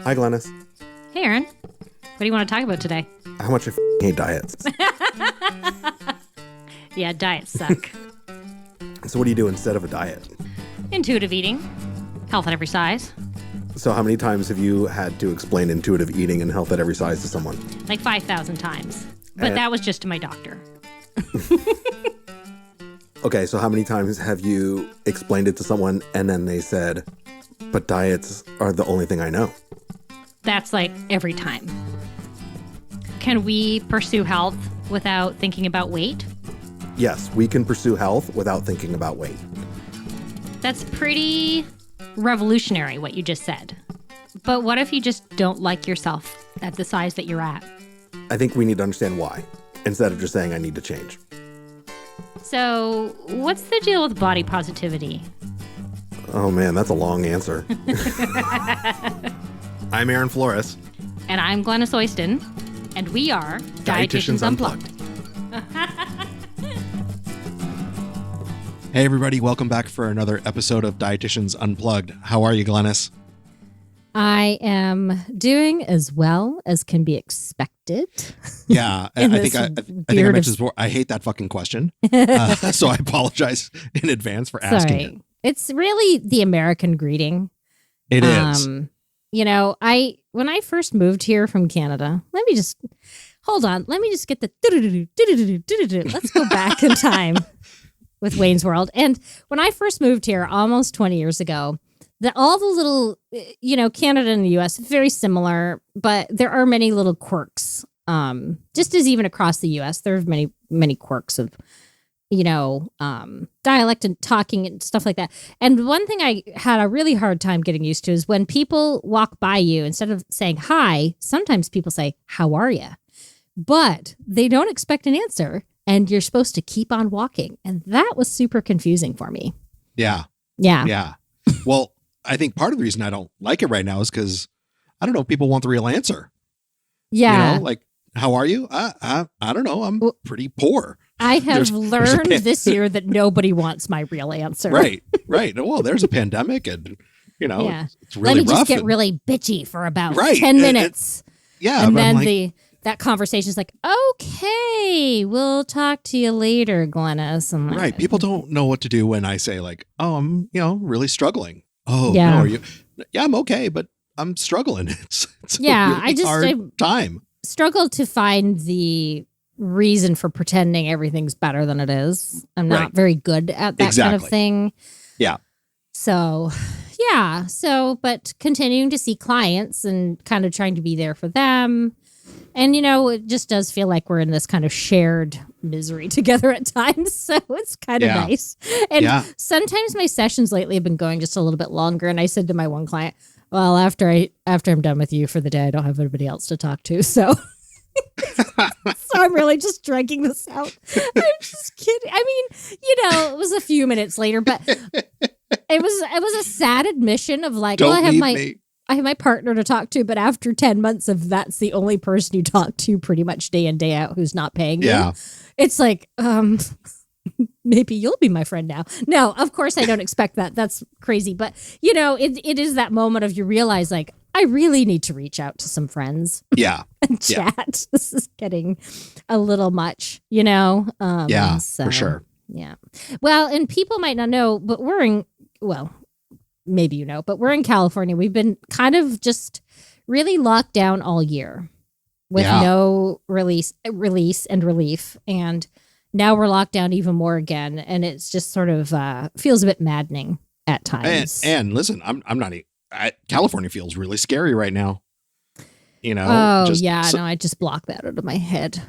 Hi, Glenys. Hey, Aaron. What do you want to talk about today? How much I hate diets. Yeah, diets suck. So what do you do instead of a diet? Intuitive eating. Health at every size. So how many times have you had to explain intuitive eating and health at every size to someone? Like 5,000 times. But that was just to my doctor. Okay, so how many times have you explained it to someone and then they said, but diets are the only thing I know? That's like every time. Can we pursue health without thinking about weight? Yes, we can pursue health without thinking about weight. That's pretty revolutionary, what you just said. But what if you just don't like yourself at the size that you're at? I think we need to understand why, instead of just saying I need to change. So, what's the deal with body positivity? Oh man, that's a long answer. I'm Aaron Flores. And I'm Glenys Oyston, and we are Dietitians Unplugged. Hey everybody, welcome back for another episode of Dietitians Unplugged. How are you, Glenys? I am doing as well as can be expected. Yeah, I think I mentioned this before. I hate that fucking question, so I apologize in advance for asking it. It's really the American greeting. It is. You know, when I first moved here from Canada, let me just get the let's go back in time with Wayne's World. And when I first moved here almost 20 years ago, all the little, Canada and the US, very similar, but there are many little quirks. Just as even across the US, there are many, many quirks of, dialect and talking and stuff like that. And one thing I had a really hard time getting used to is when people walk by you, instead of saying hi, sometimes people say, how are you? But they don't expect an answer and you're supposed to keep on walking. And that was super confusing for me. Yeah. Well, I think part of the reason I don't like it right now is because I don't know if people want the real answer. Yeah. Like, how are you? I don't know. I'm pretty poor. I have learned this year that nobody wants my real answer. Right. Well, there's a pandemic and, it's really rough. Let me just get really bitchy for about 10 minutes. And then that conversation is like, okay, we'll talk to you later, Glenys. Right. People don't know what to do when I say like, oh, I'm, really struggling. Oh, yeah. How are you? Yeah, I'm okay, but I'm struggling. It's a really hard time. Struggle to find the reason for pretending everything's better than it is. I'm not very good at that kind of thing. Yeah. So, but continuing to see clients and kind of trying to be there for them. And, it just does feel like we're in this kind of shared misery together at times. So it's kind of nice. And sometimes my sessions lately have been going just a little bit longer. And I said to my one client, well, after I'm done with you for the day, I don't have anybody else to talk to. So so I'm really just dragging this out. I'm just kidding. I mean, it was a few minutes later, but it was a sad admission of like, I have my partner to talk to, but after 10 months of that's the only person you talk to pretty much day in, day out who's not paying you. It's like, maybe you'll be my friend now. No, of course I don't expect that. That's crazy. But, it is that moment of you realize like, I really need to reach out to some friends. Yeah. And chat. Yeah. This is getting a little much, for sure. Yeah. Well, and people might not know, but maybe but we're in California. We've been kind of just really locked down all year with no release and relief. And now we're locked down even more again. And it's just sort of feels a bit maddening at times. And listen, I'm not. California feels really scary right now. I just blocked that out of my head.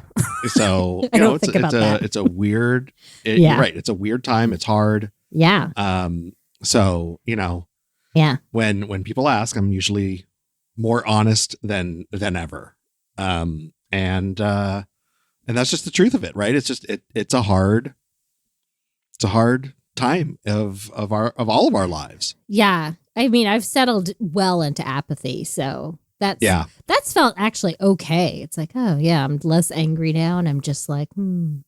So I don't think about that. It's a weird. You're right. It's a weird time. It's hard. Yeah. So Yeah. When people ask, I'm usually more honest than ever. And that's just the truth of it, right? It's just it's a hard time of all of our lives. Yeah. I mean, I've settled well into apathy, so that's felt actually okay. It's like, oh yeah, I'm less angry now, and I'm just like, and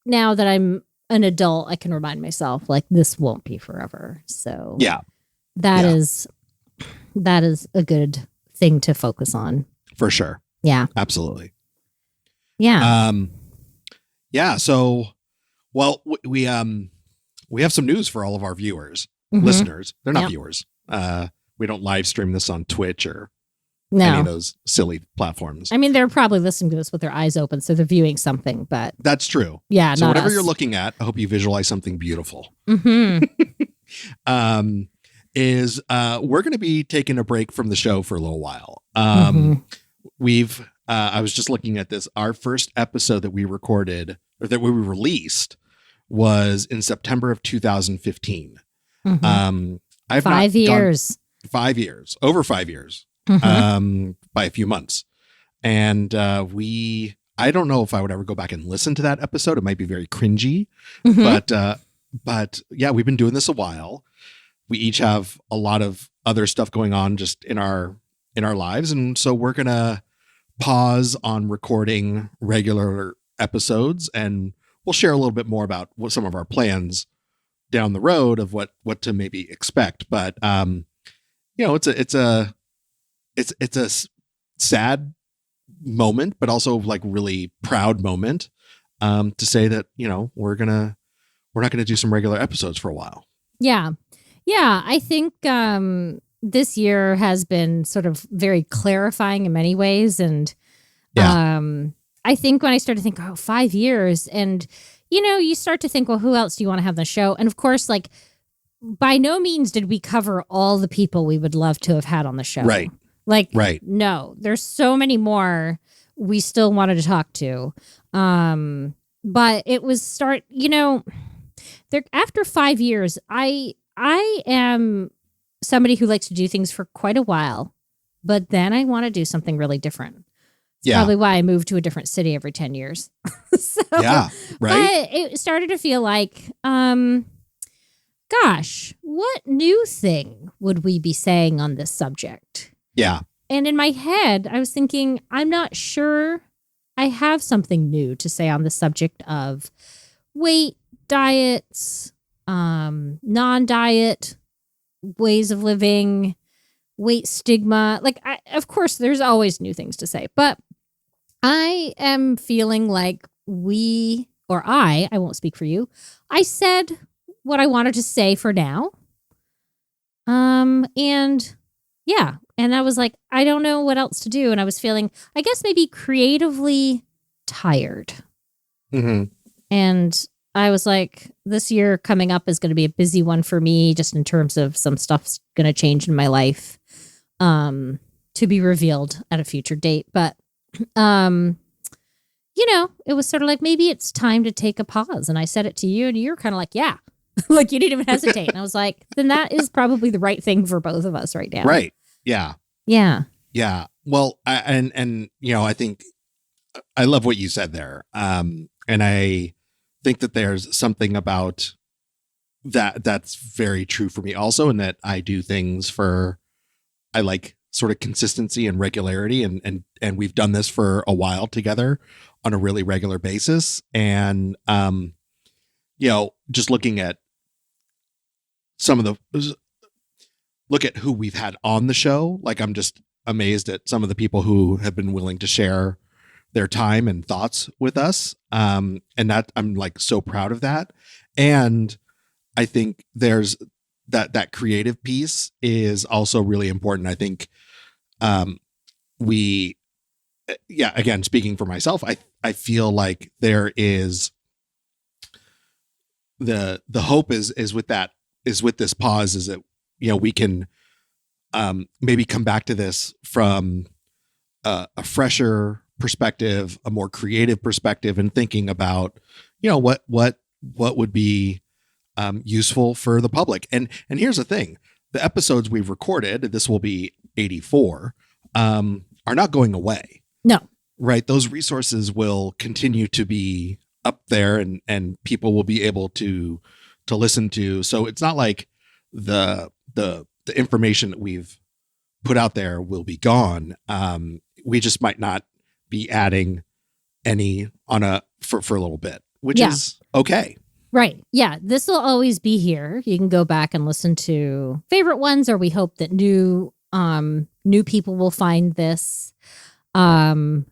now that I'm an adult, I can remind myself like this won't be forever. So that Yeah. is a good thing to focus on. For sure. Yeah. Absolutely. Yeah. Yeah. So, well, we have some news for all of our viewers, Mhm. listeners. They're not Yep. viewers. We don't live stream this on Twitch or any of No. those silly platforms. I mean, they're probably listening to this with their eyes open, so they're viewing something, but That's true. yeah, So not whatever us. you're looking at, I hope you visualize something beautiful. Mhm. We're going to be taking a break from the show for a little while. Mhm. I was just looking at this. Our first episode that we recorded or that we released was in September of 2015. Mhm. I've 5 not gone- years. 5 years, over 5 years, Mhm. by a few months. And I don't know if I would ever go back and listen to that episode. It might be very cringy, Mhm. but yeah, we've been doing this a while. We each have a lot of other stuff going on just in our lives. And so we're going to pause on recording regular episodes, and we'll share a little bit more about what some of our plans down the road of what to maybe expect. But, it's a sad moment, but also like really proud moment, to say that, we're not going to do some regular episodes for a while. Yeah. Yeah, I think this year has been sort of very clarifying in many ways. And I think when I started to think, 5 years, and, you start to think, well, who else do you want to have on the show? And of course, like, by no means did we cover all the people we would love to have had on the show. Right. Like, Right. no, there's so many more we still wanted to talk to. But it was after 5 years, I am somebody who likes to do things for quite a while, but then I want to do something really different. It's probably why I moved to a different city every 10 years. So, Yeah. Right. but it started to feel like, gosh, what new thing would we be saying on this subject? Yeah. And in my head, I was thinking, I'm not sure I have something new to say on the subject of weight, diets, non-diet ways of living, weight stigma. Like, of course, there's always new things to say, but I am feeling like I won't speak for you. I said what I wanted to say for now. And yeah. And I was like, I don't know what else to do. And I was feeling, I guess, maybe creatively tired. Mm-hmm. And I was like, this year coming up is going to be a busy one for me, just in terms of some stuff's going to change in my life, to be revealed at a future date. But, it was sort of like, maybe it's time to take a pause. And I said it to you, and you're kind of like, yeah, like you didn't even hesitate. And I was like, then that is probably the right thing for both of us right now. Right. Yeah. Yeah. Yeah. Well, I think I love what you said there. And I think that there's something about that's very true for me also, in that I do things I like sort of consistency and regularity, and we've done this for a while together on a really regular basis. And, just looking at look at who we've had on the show. Like, I'm just amazed at some of the people who have been willing to share their time and thoughts with us. And that I'm like so proud of that. And I think there's that creative piece is also really important. I think, again, speaking for myself, I feel like there is the hope is with this pause, is that, we can, maybe come back to this from a fresher perspective, a more creative perspective, and thinking about, what would be useful for the public. And here's the thing: the episodes we've recorded, this will be 84, are not going away. No. Right. Those resources will continue to be up there, and people will be able to listen to. So it's not like the information that we've put out there will be gone. We just might not be adding any for a little bit, which is okay. Right. Yeah. This will always be here. You can go back and listen to favorite ones, or we hope that new people will find this. And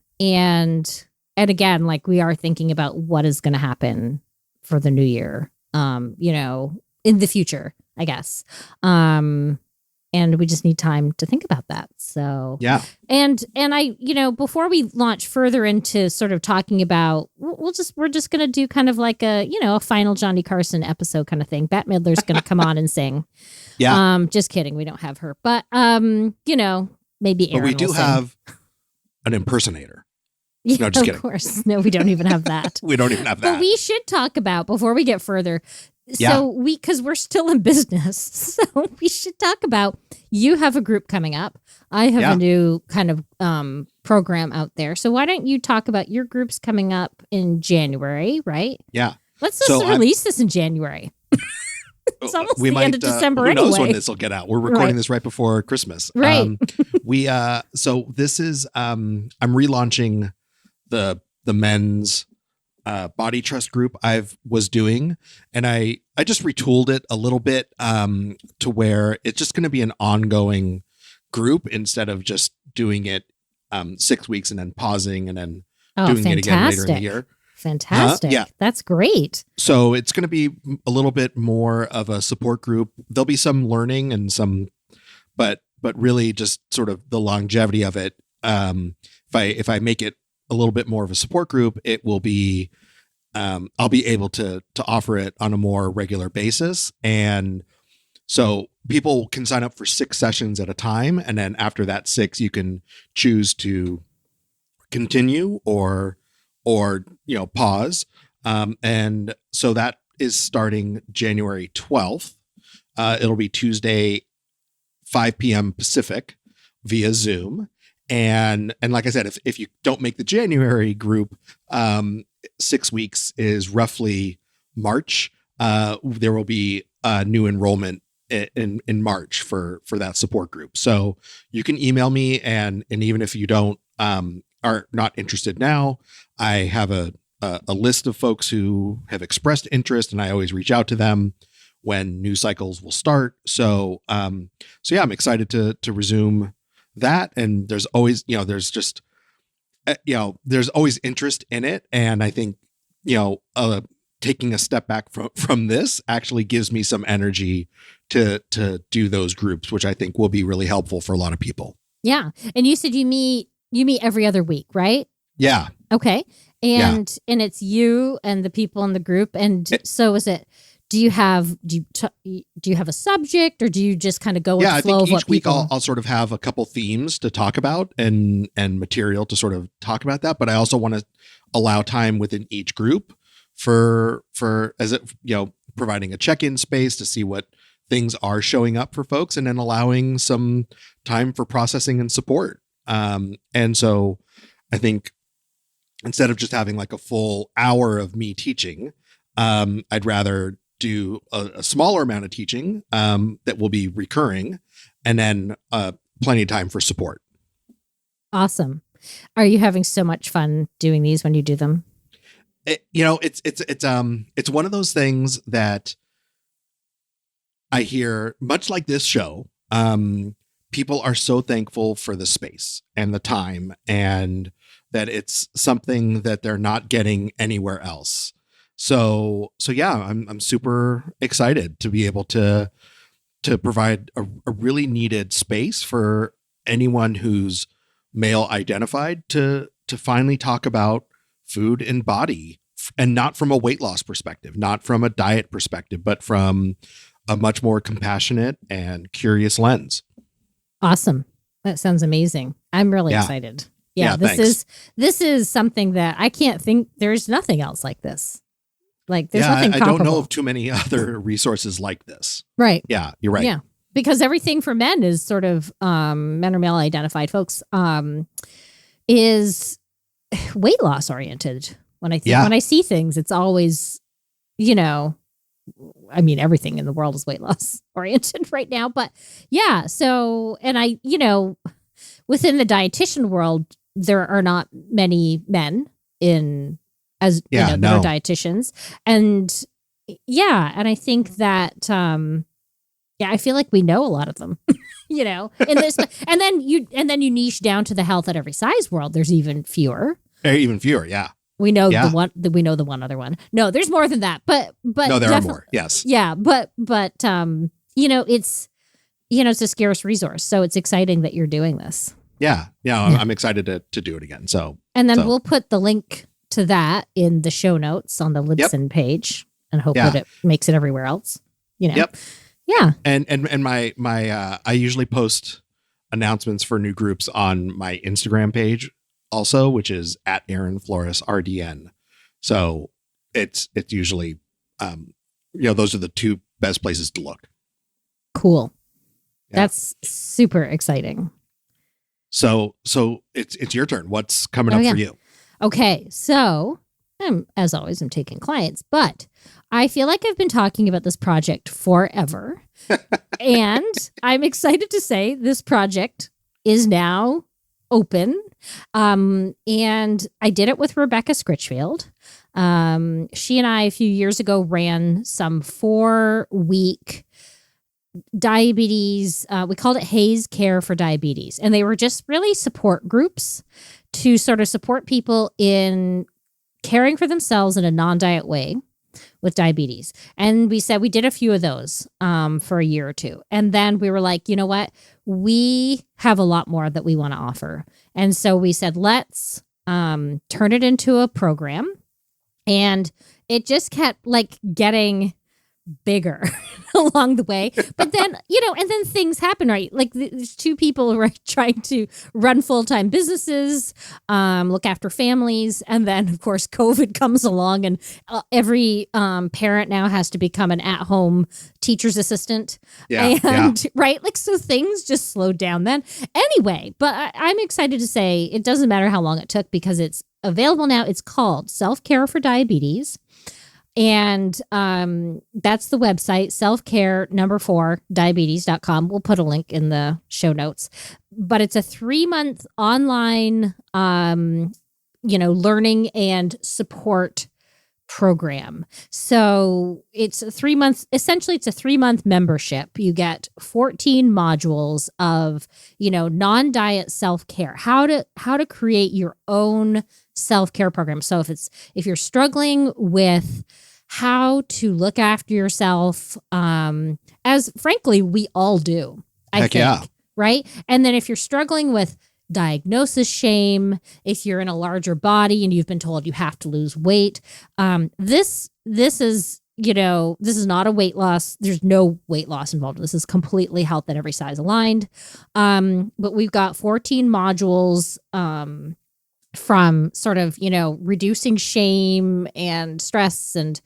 again, like, we are thinking about what is going to happen for the new year, in the future, I guess. And we just need time to think about that. So Yeah. and I, before we launch further into sort of talking about, we're just gonna do kind of like a final Johnny Carson episode kind of thing. Bette Midler's gonna come on and sing. Yeah. Just kidding, we don't have her, but maybe Aaron. But we do will sing. have an impersonator. Yeah, No, just kidding. Of course, no, we don't even have that. We don't even have that. But we should talk about, before we get further. Yeah. So because we're still in business, so we should talk about, you have a group coming up. I have a new kind of program out there. So why don't you talk about your groups coming up in January, right? Yeah. Let's just release this in January. It's almost the end of December who knows anyway. when this will get out? We're recording this right before Christmas. Right. So this is I'm relaunching the men's body trust group I was doing, and I just retooled it a little bit to where it's just going to be an ongoing group instead of just doing it 6 weeks and then pausing and then doing it again later in the year. Fantastic. Yeah. That's great. So it's going to be a little bit more of a support group. There'll be some learning and some, but really just sort of the longevity of it. If I make it a little bit more of a support group, it will be, I'll be able to offer it on a more regular basis. And so people can sign up for 6 sessions at a time. And then after that 6, you can choose to continue or pause. And so that is starting January 12th. It'll be Tuesday, 5 p.m. Pacific via Zoom. And like I said, if you don't make the January group, 6 weeks is roughly March. There will be a new enrollment in March for that support group. So you can email me, and even if you don't are not interested now, I have a list of folks who have expressed interest, and I always reach out to them when new cycles will start. So yeah, I'm excited to resume that. And there's always, there's just, there's always interest in it. And I think, taking a step back from this actually gives me some energy to do those groups, which I think will be really helpful for a lot of people. Yeah. And you said you meet every other week, right? Yeah. Okay. And it's you and the people in the group. And so is it, do you have a subject, or do you just kind of go with the flow of what each week people... I'll sort of have a couple themes to talk about and material to sort of talk about that. But I also want to allow time within each group for providing a check-in space to see what things are showing up for folks, and then allowing some time for processing and support. And so I think instead of just having like a full hour of me teaching, I'd rather do a smaller amount of teaching that will be recurring, and then plenty of time for support. Awesome. Are you having so much fun doing these when you do them? It's one of those things that I hear, much like this show, people are so thankful for the space and the time, and that it's something that they're not getting anywhere else. So yeah, I'm super excited to be able to provide a really needed space for anyone who's male identified to finally talk about food and body, and not from a weight loss perspective, not from a diet perspective, but from a much more compassionate and curious lens. Awesome. That sounds amazing. I'm really excited. Yeah, this is something that I can't think, there's nothing else like this. Like there's nothing comparable. I don't know of too many other resources like this. Right. Yeah, you're right. Yeah. Because everything for men is sort of men or male identified folks is weight loss oriented. When I see things, it's always, everything in the world is weight loss oriented right now. But yeah, so, and within the dietitian world, there are not many men that are dietitians. And Yeah, and I think that I feel like we know a lot of them. In this, and then you niche down to the health at every size world. There's even fewer. Even fewer, yeah. We know Yeah. we know the one other one. No, there's more than that. But No, there are more. Yes. Yeah, but it's it's a scarce resource. So it's exciting that you're doing this. Yeah. Yeah. I'm excited to do it again. So And then we'll put the link to that in the show notes on the Libsyn page, and hope that it makes it everywhere else. Yep. Yeah. And my I usually post announcements for new groups on my Instagram page also, which is at Aaron Flores RDN. So it's usually those are the two best places to look. Cool. Yeah. That's super exciting. So it's your turn. What's coming up for you? Okay, so as always, I'm taking clients, but I feel like I've been talking about this project forever. And I'm excited to say this project is now open. And I did it with Rebecca Scritchfield. She and I, a few years ago, ran some 4-week diabetes. We called it Hayes Care for Diabetes. And they were just really support groups to sort of support people in caring for themselves in a non-diet way with diabetes. And we said we did a few of those for a year or two. And then we were like, you know what? We have a lot more that we want to offer. And so we said, let's turn it into a program. And it just kept like getting bigger along the way. But then, and then things happen, right? Like there's two people who are trying to run full-time businesses, look after families. And then of course, COVID comes along and every parent now has to become an at-home teacher's assistant. Right. Like, so things just slowed down then anyway, but I'm excited to say it doesn't matter how long it took because it's available now. It's called Self-Care for Diabetes. And that's the website, selfcare4diabetes.com. We'll put a link in the show notes. But it's a 3-month online, learning and support program. So it's a 3 months, essentially it's a 3-month membership. You get 14 modules of, non-diet self-care, how to create your own self-care program. So if you're struggling with how to look after yourself, as frankly, we all do, I think. Yeah. Right. And then if you're struggling with diagnosis shame, if you're in a larger body and you've been told you have to lose weight, this is not a weight loss. There's no weight loss involved. This is completely health at every size aligned. But we've got 14 modules, from sort of, reducing shame and stress and,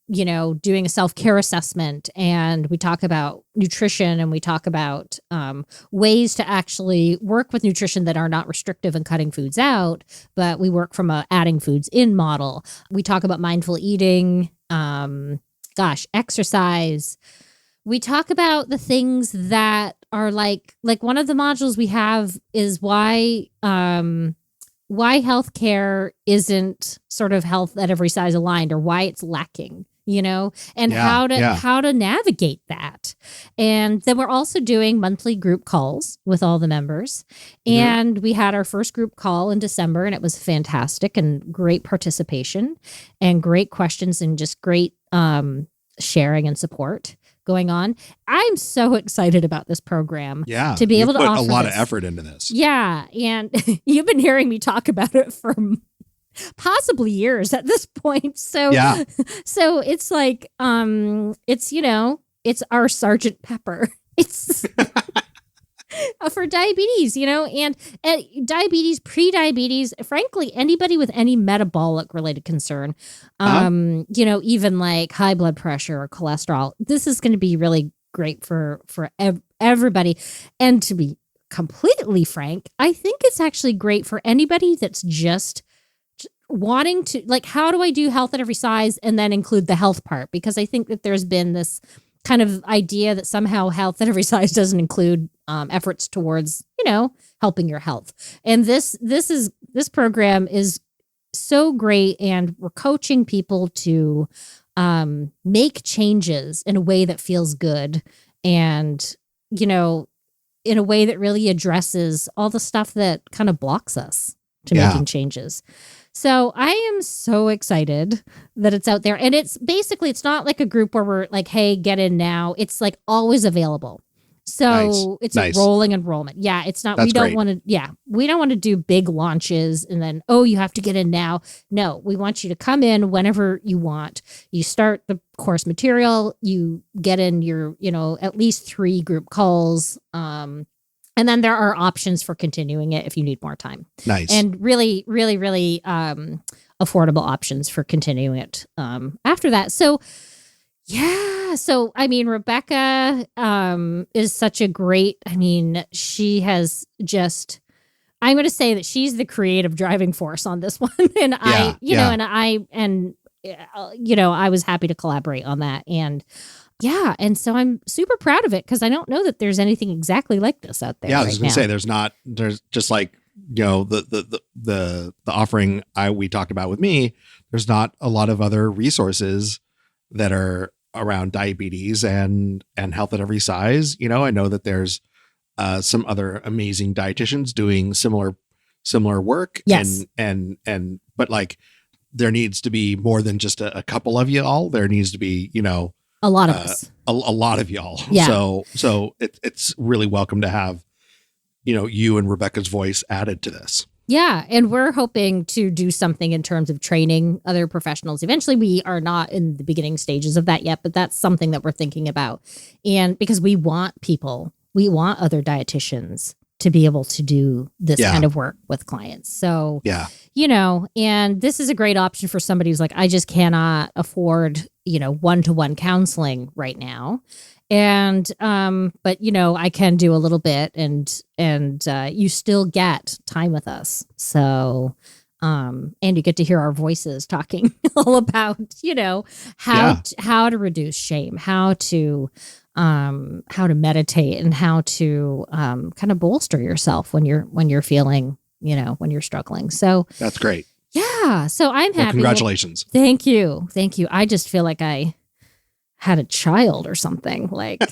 doing a self-care assessment. And we talk about nutrition and we talk about ways to actually work with nutrition that are not restrictive and cutting foods out, but we work from a adding foods in model. We talk about mindful eating, exercise. We talk about the things that are like one of the modules we have is why healthcare isn't sort of health at every size aligned, or why it's lacking, and how to navigate that. And then we're also doing monthly group calls with all the members. Mm-hmm. And we had our first group call in December, and it was fantastic and great participation and great questions and just great sharing and support going on. I'm so excited about this program. Yeah. To be able to offer a lot of effort into this. Yeah. And you've been hearing me talk about it for possibly years at this point. So, so it's like, it's our Sergeant Pepper. It's for diabetes, and diabetes, pre-diabetes, frankly, anybody with any metabolic related concern, even like high blood pressure or cholesterol, this is going to be really great for everybody. And to be completely frank, I think it's actually great for anybody that's just wanting to, like, how do I do health at every size and then include the health part? Because I think that there's been this kind of idea that somehow health at every size doesn't include efforts towards, helping your health. And this program is so great, and we're coaching people to make changes in a way that feels good, and in a way that really addresses all the stuff that kind of blocks us to making changes. So I am so excited that it's out there. And it's not like a group where we're like, hey, get in now. It's like always available. So it's a rolling enrollment. Yeah, it's not. That's we don't great. want to. Yeah, we don't want to do big launches and then you have to get in now. No, we want you to come in whenever you want. You start the course material. You get in your at least 3 group calls. And then there are options for continuing it if you need more time. Nice. And really, really, really affordable options for continuing it after that. So. Yeah. So, I mean, Rebecca is such a great, she has just, I'm going to say that she's the creative driving force on this one. And I was happy to collaborate on that. And and so I'm super proud of it because I don't know that there's anything exactly like this out there. Yeah, I was going to say there's just like, the offering we talked about with me, there's not a lot of other resources that are around diabetes and health at every size. I know that there's some other amazing dietitians doing similar work. Yes. But like there needs to be more than just a couple of y'all. There needs to be, a lot of us, a lot of y'all. Yeah. So it's really welcome to have, you and Rebecca's voice added to this. Yeah. And we're hoping to do something in terms of training other professionals. Eventually, we are not in the beginning stages of that yet, but that's something that we're thinking about. And because we want other dietitians to be able to do this kind of work with clients. So, and this is a great option for somebody who's like, I just cannot afford, one-to-one counseling right now. And, but I can do a little bit and you still get time with us. So, and you get to hear our voices talking all about, how to reduce shame, how to meditate and how to, kind of bolster yourself when you're feeling, when you're struggling. So that's great. Yeah. So I'm happy. Congratulations. Thank you. Thank you. I just feel like I had a child or something. Like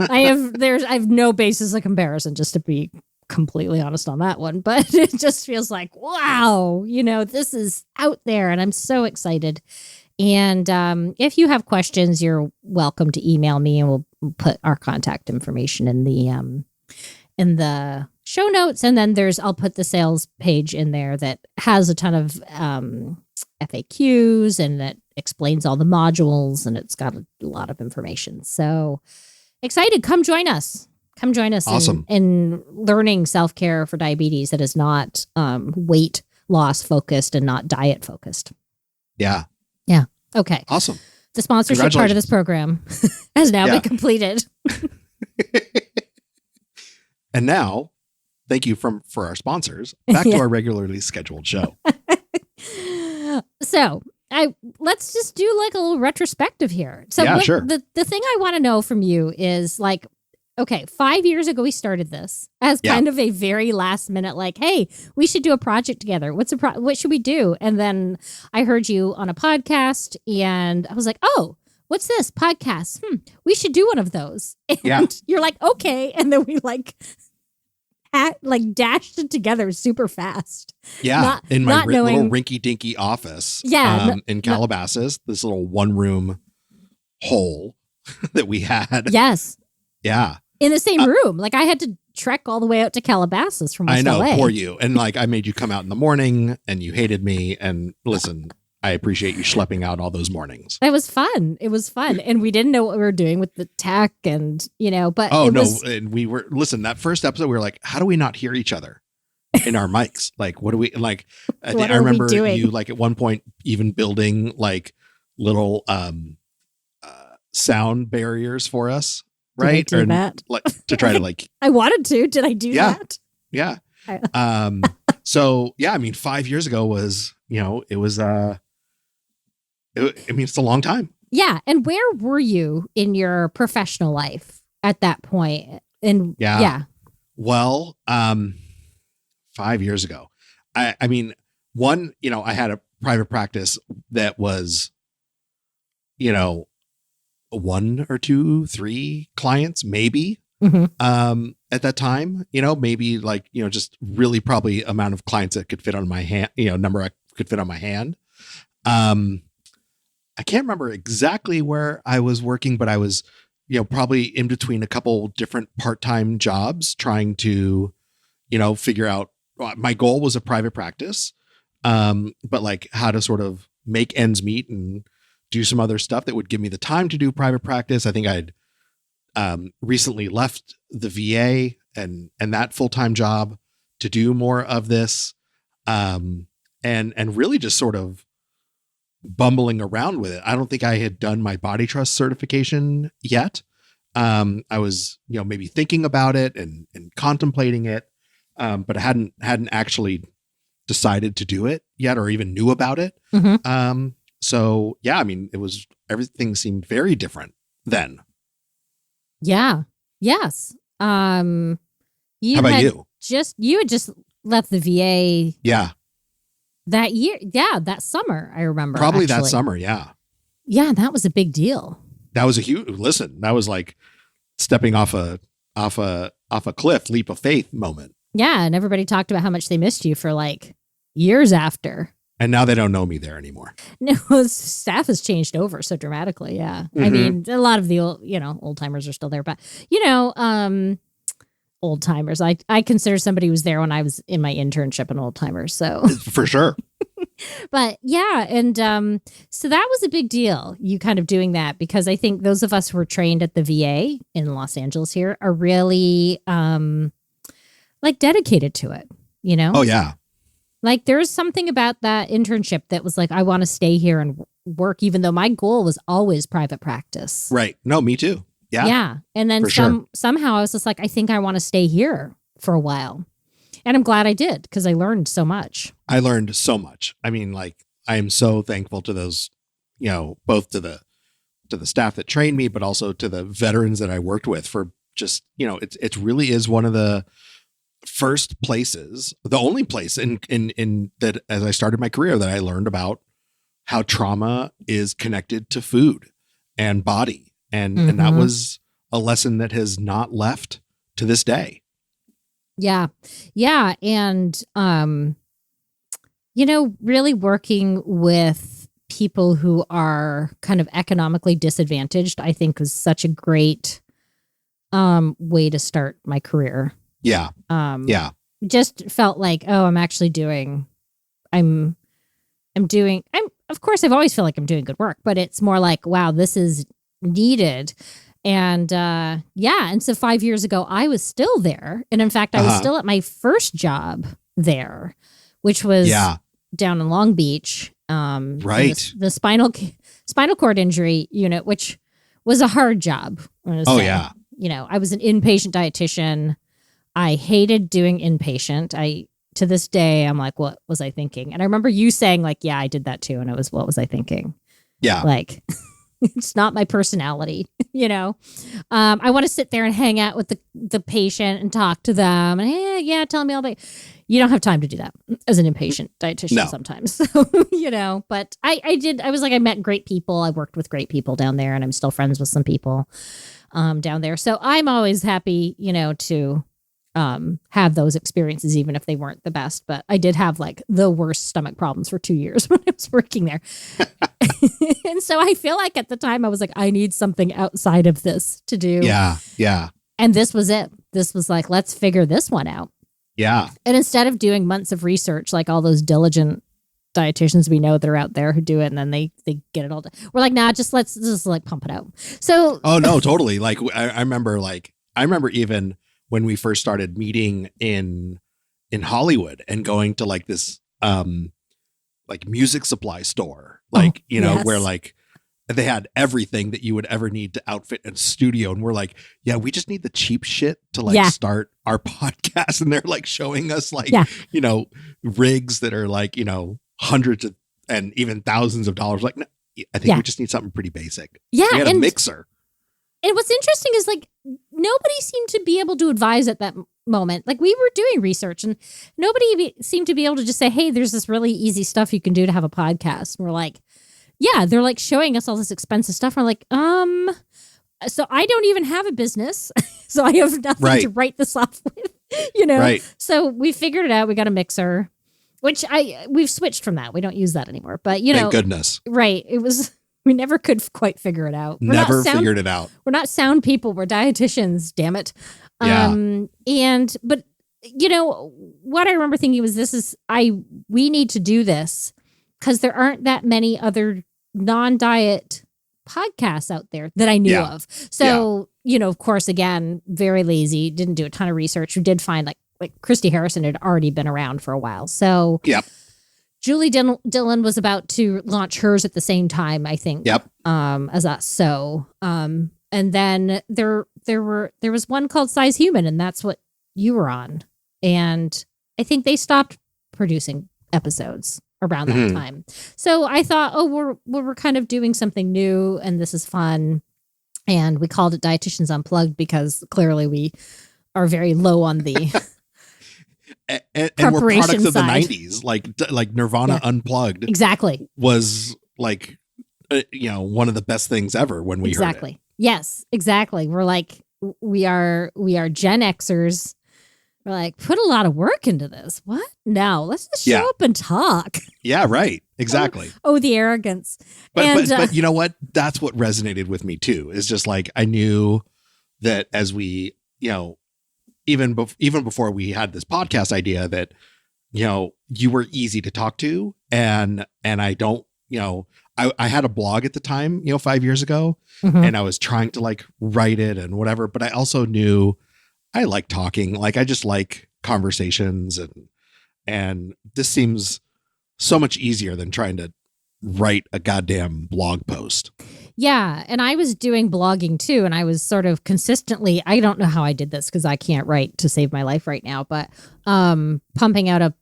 I have no basis of comparison, just to be completely honest on that one. But it just feels like, wow, this is out there and I'm so excited. And if you have questions, you're welcome to email me and we'll put our contact information in the show notes. And then I'll put the sales page in there that has a ton of FAQs and that explains all the modules and it's got a lot of information. So excited. Come join us. Awesome. in learning self-care for diabetes that is not weight loss focused and not diet focused. Yeah. Yeah. Okay. Awesome. The sponsorship part of this program has now been completed. And now, thank you for our sponsors. Back to our regularly scheduled show. So let's just do like a little retrospective here. So sure. The thing I want to know from you is like, okay, 5 years ago we started this as kind of a very last minute, like, hey, we should do a project together. What should we do? And then I heard you on a podcast and I was like, oh, what's this podcast? We should do one of those. And you're like, okay. And then we dashed it together super fast. Yeah. In my little rinky dinky office. Yeah. In Calabasas, this little 1-room hole that we had. Yes. Yeah. In the same room. Like I had to trek all the way out to Calabasas from West LA. Poor you. And like I made you come out in the morning and you hated me. And listen, I appreciate you schlepping out all those mornings. It was fun. And we didn't know what we were doing with the tech and, but and we were, listen, that first episode, we were like, how do we not hear each other in our mics? Like, what do we, like, I remember you like at one point even building like little sound barriers for us. Right. Did I do that? Like to try to like, I wanted to, did I do that? Yeah. So yeah, I mean, 5 years ago was, it was, it's a long time. Yeah. And where were you in your professional life at that point? And well, 5 years ago, I mean, I had a private practice that was you know, 1 or 2, 3 clients, maybe, at that time, you know, maybe like, you know, just really probably amount of clients that could fit on my hand, you know, number I could fit on my hand. I can't remember exactly where I was working, but I was, you know, probably in between a couple different part-time jobs trying to, you know, figure out, my goal was a private practice, but like how to sort of make ends meet and do some other stuff that would give me the time to do private practice. I think I'd recently left the VA and that full-time job to do more of this, and really just sort of bumbling around with it. I don't think I had done my body trust certification yet. I was, you know, maybe thinking about it and contemplating it, but I hadn't actually decided to do it yet or even knew about it. So yeah, I mean, everything seemed very different then. Yeah. Yes. You How about you? You had just left the VA. Yeah. That year. Yeah. That summer. I remember. Probably actually. that summer. Yeah. Yeah. That was a big deal. That was that was like stepping off a cliff, leap of faith moment. Yeah. And everybody talked about how much they missed you for like years after. And now they don't know me there anymore. No, staff has changed over so dramatically. Yeah. I mean, a lot of the old timers are still there, but old timers. I consider somebody who was there when I was in my internship an old timer. So for sure. But yeah. And so that was a big deal. You kind of doing that, because I think those of us who were trained at the VA in Los Angeles here are really like dedicated to it, you know? Oh yeah. Like there's something about that internship that was like, I want to stay here and work, even though my goal was always private practice. Right. No, me too. Yeah. Yeah. And then somehow I was just like, I think I want to stay here for a while. And I'm glad I did, because I learned so much. I learned so much. I mean, like, I am so thankful to those, you know, both to the staff that trained me, but also to the veterans that I worked with for just, you know, it really is one of the first places, the only place in that, as I started my career, that I learned about how trauma is connected to food and body. And that was a lesson that has not left to this day. Yeah. Yeah. And, really working with people who are kind of economically disadvantaged, I think was such a great way to start my career. Yeah. Just felt like, oh, of course I've always felt like I'm doing good work, but it's more like, wow, this is needed. And and so 5 years ago I was still there. And in fact, I was still at my first job there, which was down in Long Beach. Right. The spinal cord injury unit, which was a hard job. Yeah. You know, I was an inpatient dietitian. I hated doing inpatient. To this day, I'm like, what was I thinking? And I remember you saying like, yeah, I did that too. And it was, what was I thinking? Yeah. Like, it's not my personality, you know? I want to sit there and hang out with the patient and talk to them. And tell me all about it. You don't have time to do that as an inpatient dietitian sometimes. So, you know, but I did. I was like, I met great people. I worked with great people down there, and I'm still friends with some people down there. So I'm always happy, you know, to have those experiences, even if they weren't the best. But I did have like the worst stomach problems for 2 years when I was working there. And so I feel like at the time I was like, I need something outside of this to do. Yeah. Yeah. And this was it. This was like, let's figure this one out. Yeah. And instead of doing months of research, like all those diligent dietitians we know that are out there who do it, and then they get it all done. We're like, nah, let's just like pump it out. So. Oh no, totally. Like I remember even when we first started meeting in Hollywood and going to like this like music supply store, like, where like they had everything that you would ever need to outfit a studio. And we're like, yeah, we just need the cheap shit to like start our podcast. And they're like showing us like, rigs that are like, hundreds of, and even thousands of dollars. Like, no, I think we just need something pretty basic. Yeah. We had a mixer. And what's interesting is like nobody seemed to be able to advise at that moment. Like we were doing research and nobody seemed to be able to just say, hey, there's this really easy stuff you can do to have a podcast. And we're like, Yeah, they're like showing us all this expensive stuff. We're like, so I don't even have a business, so I have nothing to write this off with, Right. So we figured it out. We got a mixer, which we've switched from that. We don't use that anymore. But Thank goodness. Right? It was we never could quite figure it out. Never figured it out. We're not sound people. We're dietitians. Damn it. Yeah. But what I remember thinking was we need to do this because there aren't that many other non-diet podcasts out there that I knew of. So, of course, again, very lazy, didn't do a ton of research. We did find like Christy Harrison had already been around for a while. So Julie Dillon was about to launch hers at the same time, I think, as us. So, and then there was one called Size Human, and that's what you were on. And I think they stopped producing episodes around that time. So I thought, we're kind of doing something new and this is fun. And we called it Dietitians Unplugged because clearly we are very low on the and we're products of side. The 90s, like Nirvana Unplugged. Exactly. Was like, one of the best things ever when we heard it. Yes, exactly. We're like, we are Gen Xers. We're like, put a lot of work into this. What? No, let's just show up and talk. Yeah, right. Exactly. The arrogance. But you know what? That's what resonated with me too. Is just like, I knew that as we, even before we had this podcast idea that, you were easy to talk to and I don't, I had a blog at the time, 5 years ago and I was trying to like write it and whatever, but I also knew I like talking. Like I just like conversations and this seems so much easier than trying to write a goddamn blog post. Yeah. And I was doing blogging too. And I was sort of consistently, I don't know how I did this because I can't write to save my life right now, but pumping out a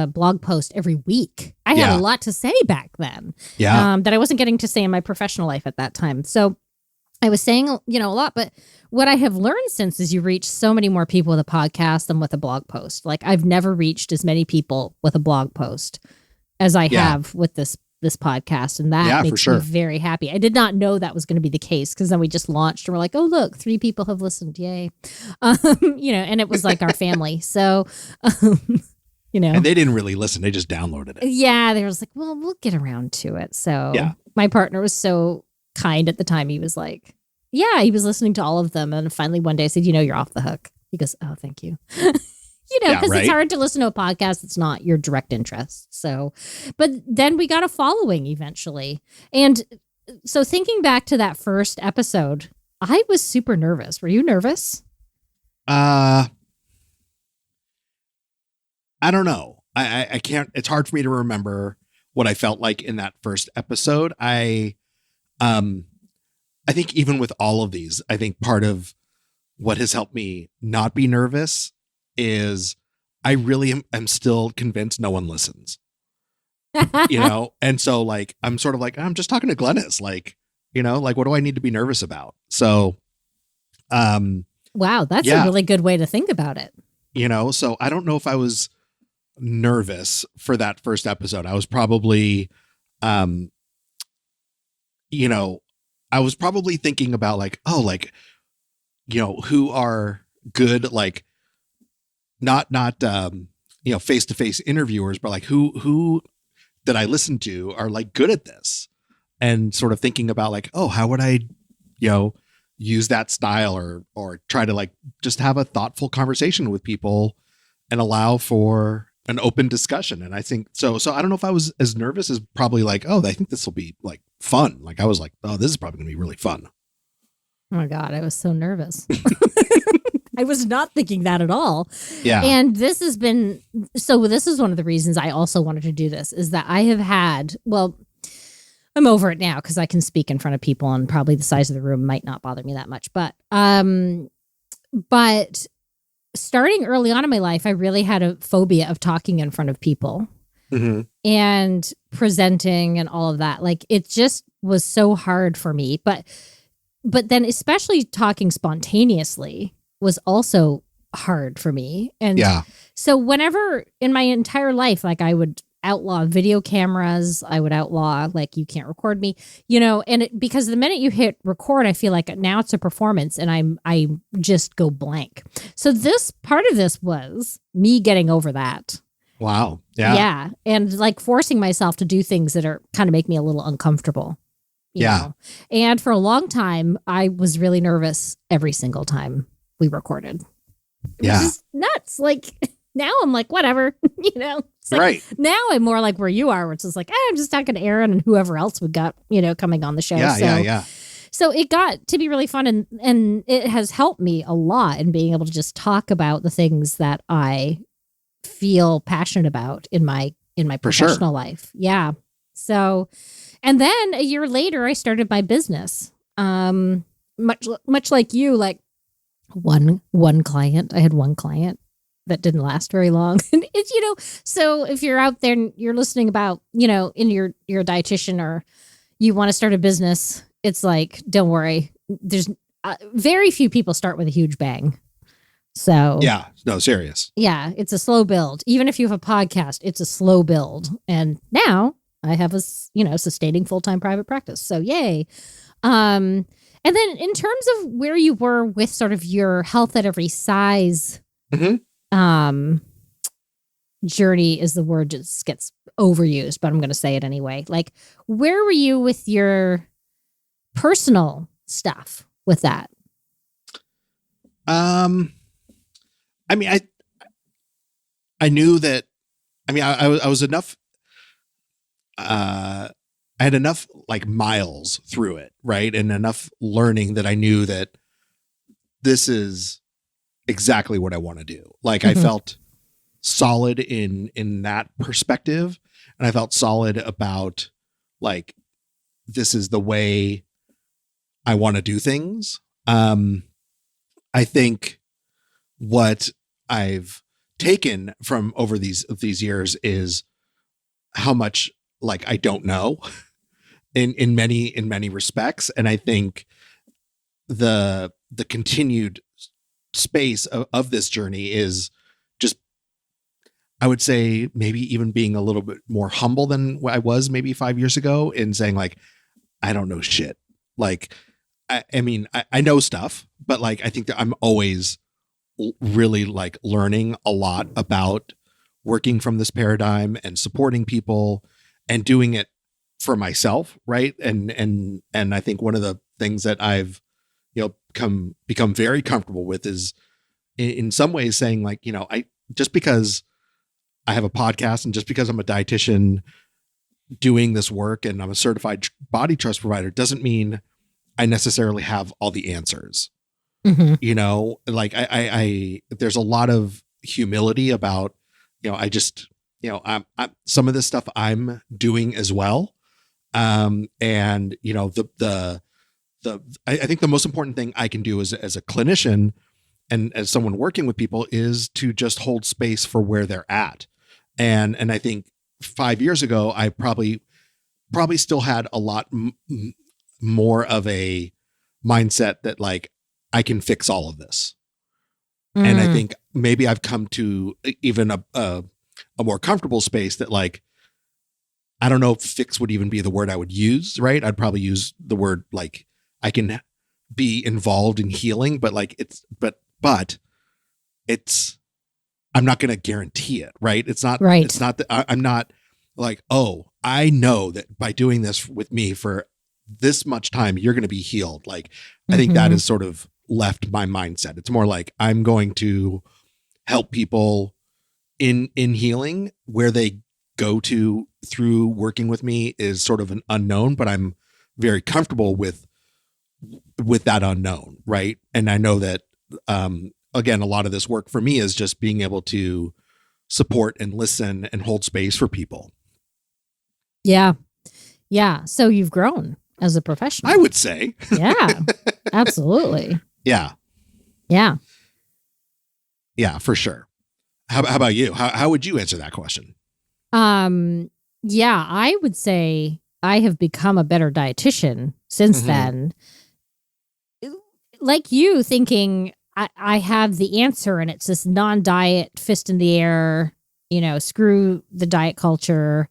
blog post every week. I had a lot to say back then that I wasn't getting to say in my professional life at that time. So I was saying, a lot, but what I have learned since is you reach so many more people with a podcast than with a blog post. Like I've never reached as many people with a blog post as I have with this podcast. And that makes me very happy. I did not know that was going to be the case because then we just launched and we're like, oh, look, 3 people have listened. Yay. And it was like our family. So, And they didn't really listen. They just downloaded it. Yeah. They was like, well, we'll get around to it. So my partner was so kind at the time. He was like, he was listening to all of them. And finally one day I said, you're off the hook. He goes, oh, thank you. Because it's hard to listen to a podcast. It's not your direct interest. So, but then we got a following eventually. And so thinking back to that first episode, I was super nervous. Were you nervous? I don't know. I can't, it's hard for me to remember what I felt like in that first episode. I think even with all of these, I think part of what has helped me not be nervous is I really am still convinced no one listens, and so like, I'm sort of like, I'm just talking to Glenys, like, like, what do I need to be nervous about? So, wow, that's a really good way to think about it. So I don't know if I was nervous for that first episode. I was probably, I was probably thinking about like, who are good, like not face-to-face interviewers, but like who that I listen to are like good at this, and sort of thinking about like, oh, how would I, use that style or try to like just have a thoughtful conversation with people and allow for an open discussion. And I think so I don't know if I was as nervous as probably like, oh, I think this will be like fun. Like I was like, oh, this is probably gonna be really fun. Oh my God, I was so nervous. I was not thinking that at all. Yeah. And this is one of the reasons I also wanted to do this is that I have had, I'm over it now because I can speak in front of people and probably the size of the room might not bother me that much. But starting early on in my life, I really had a phobia of talking in front of people and presenting and all of that. Like it just was so hard for me. But then especially talking spontaneously was also hard for me. And so whenever in my entire life, like I would outlaw video cameras. I would outlaw, like, you can't record me, and because the minute you hit record, I feel like now it's a performance and I just go blank. So this part of this was me getting over that. Wow. Yeah. Yeah. And like forcing myself to do things that are kind of make me a little uncomfortable. You know? And for a long time, I was really nervous every single time we recorded. It was just nuts. Like now I'm like, whatever, It's like, right. Now I'm more like where you are, where it's just like, I'm just talking to Aaron and whoever else we got, coming on the show. Yeah. So it got to be really fun, and it has helped me a lot in being able to just talk about the things that I feel passionate about in my professional life. Yeah. So, and then a year later, I started my business. Much like you, like one client. I had one client that didn't last very long. And it's, so if you're out there and you're listening about, in you're a dietitian or you want to start a business, it's like, don't worry. There's very few people start with a huge bang. So yeah, no, serious. Yeah, it's a slow build. Even if you have a podcast, it's a slow build. And now I have a sustaining full-time private practice. So yay. And then in terms of where you were with sort of your health at every size, journey is the word that just gets overused, but I'm going to say it anyway. Like, where were you with your personal stuff with that? I mean, I knew that. I mean, I was enough. I had enough like miles through it, right, and enough learning that I knew that this is exactly what I want to do. Like, I felt solid in that perspective, and I felt solid about like this is the way I want to do things. I think what I've taken from over these years is how much like I don't know in many respects, and I think the continued space of this journey is just, I would say, maybe even being a little bit more humble than what I was maybe 5 years ago, in saying like, I don't know shit. Like, I mean, I know stuff, but like, I think that I'm always really like learning a lot about working from this paradigm and supporting people and doing it for myself. Right. And I think one of the things that I've, become very comfortable with is in some ways saying like, I just because I have a podcast and just because I'm a dietitian doing this work and I'm a certified body trust provider doesn't mean I necessarily have all the answers. Like I there's a lot of humility about, I just, I'm some of this stuff I'm doing as well. And I think the most important thing I can do as a clinician and as someone working with people is to just hold space for where they're at. And I think 5 years ago, I probably still had a lot more of a mindset that like, I can fix all of this. And I think maybe I've come to even a more comfortable space that like, I don't know if fix would even be the word I would use, right? I'd probably use the word like, I can be involved in healing, but like but it's, I'm not going to guarantee it, right? It's not, right. It's not that I'm not like, oh, I know that by doing this with me for this much time, you're going to be healed. Like, I think that is sort of left my mindset. It's more like I'm going to help people in healing. Where they go to through working with me is sort of an unknown, but I'm very comfortable with that unknown. Right. And I know that, again, a lot of this work for me is just being able to support and listen and hold space for people. Yeah. Yeah. So you've grown as a professional, I would say. Yeah, absolutely. Yeah. Yeah. Yeah, for sure. How about you? How would you answer that question? Yeah, I would say I have become a better dietitian since then. Like you, thinking I have the answer and it's this non-diet fist in the air, screw the diet culture.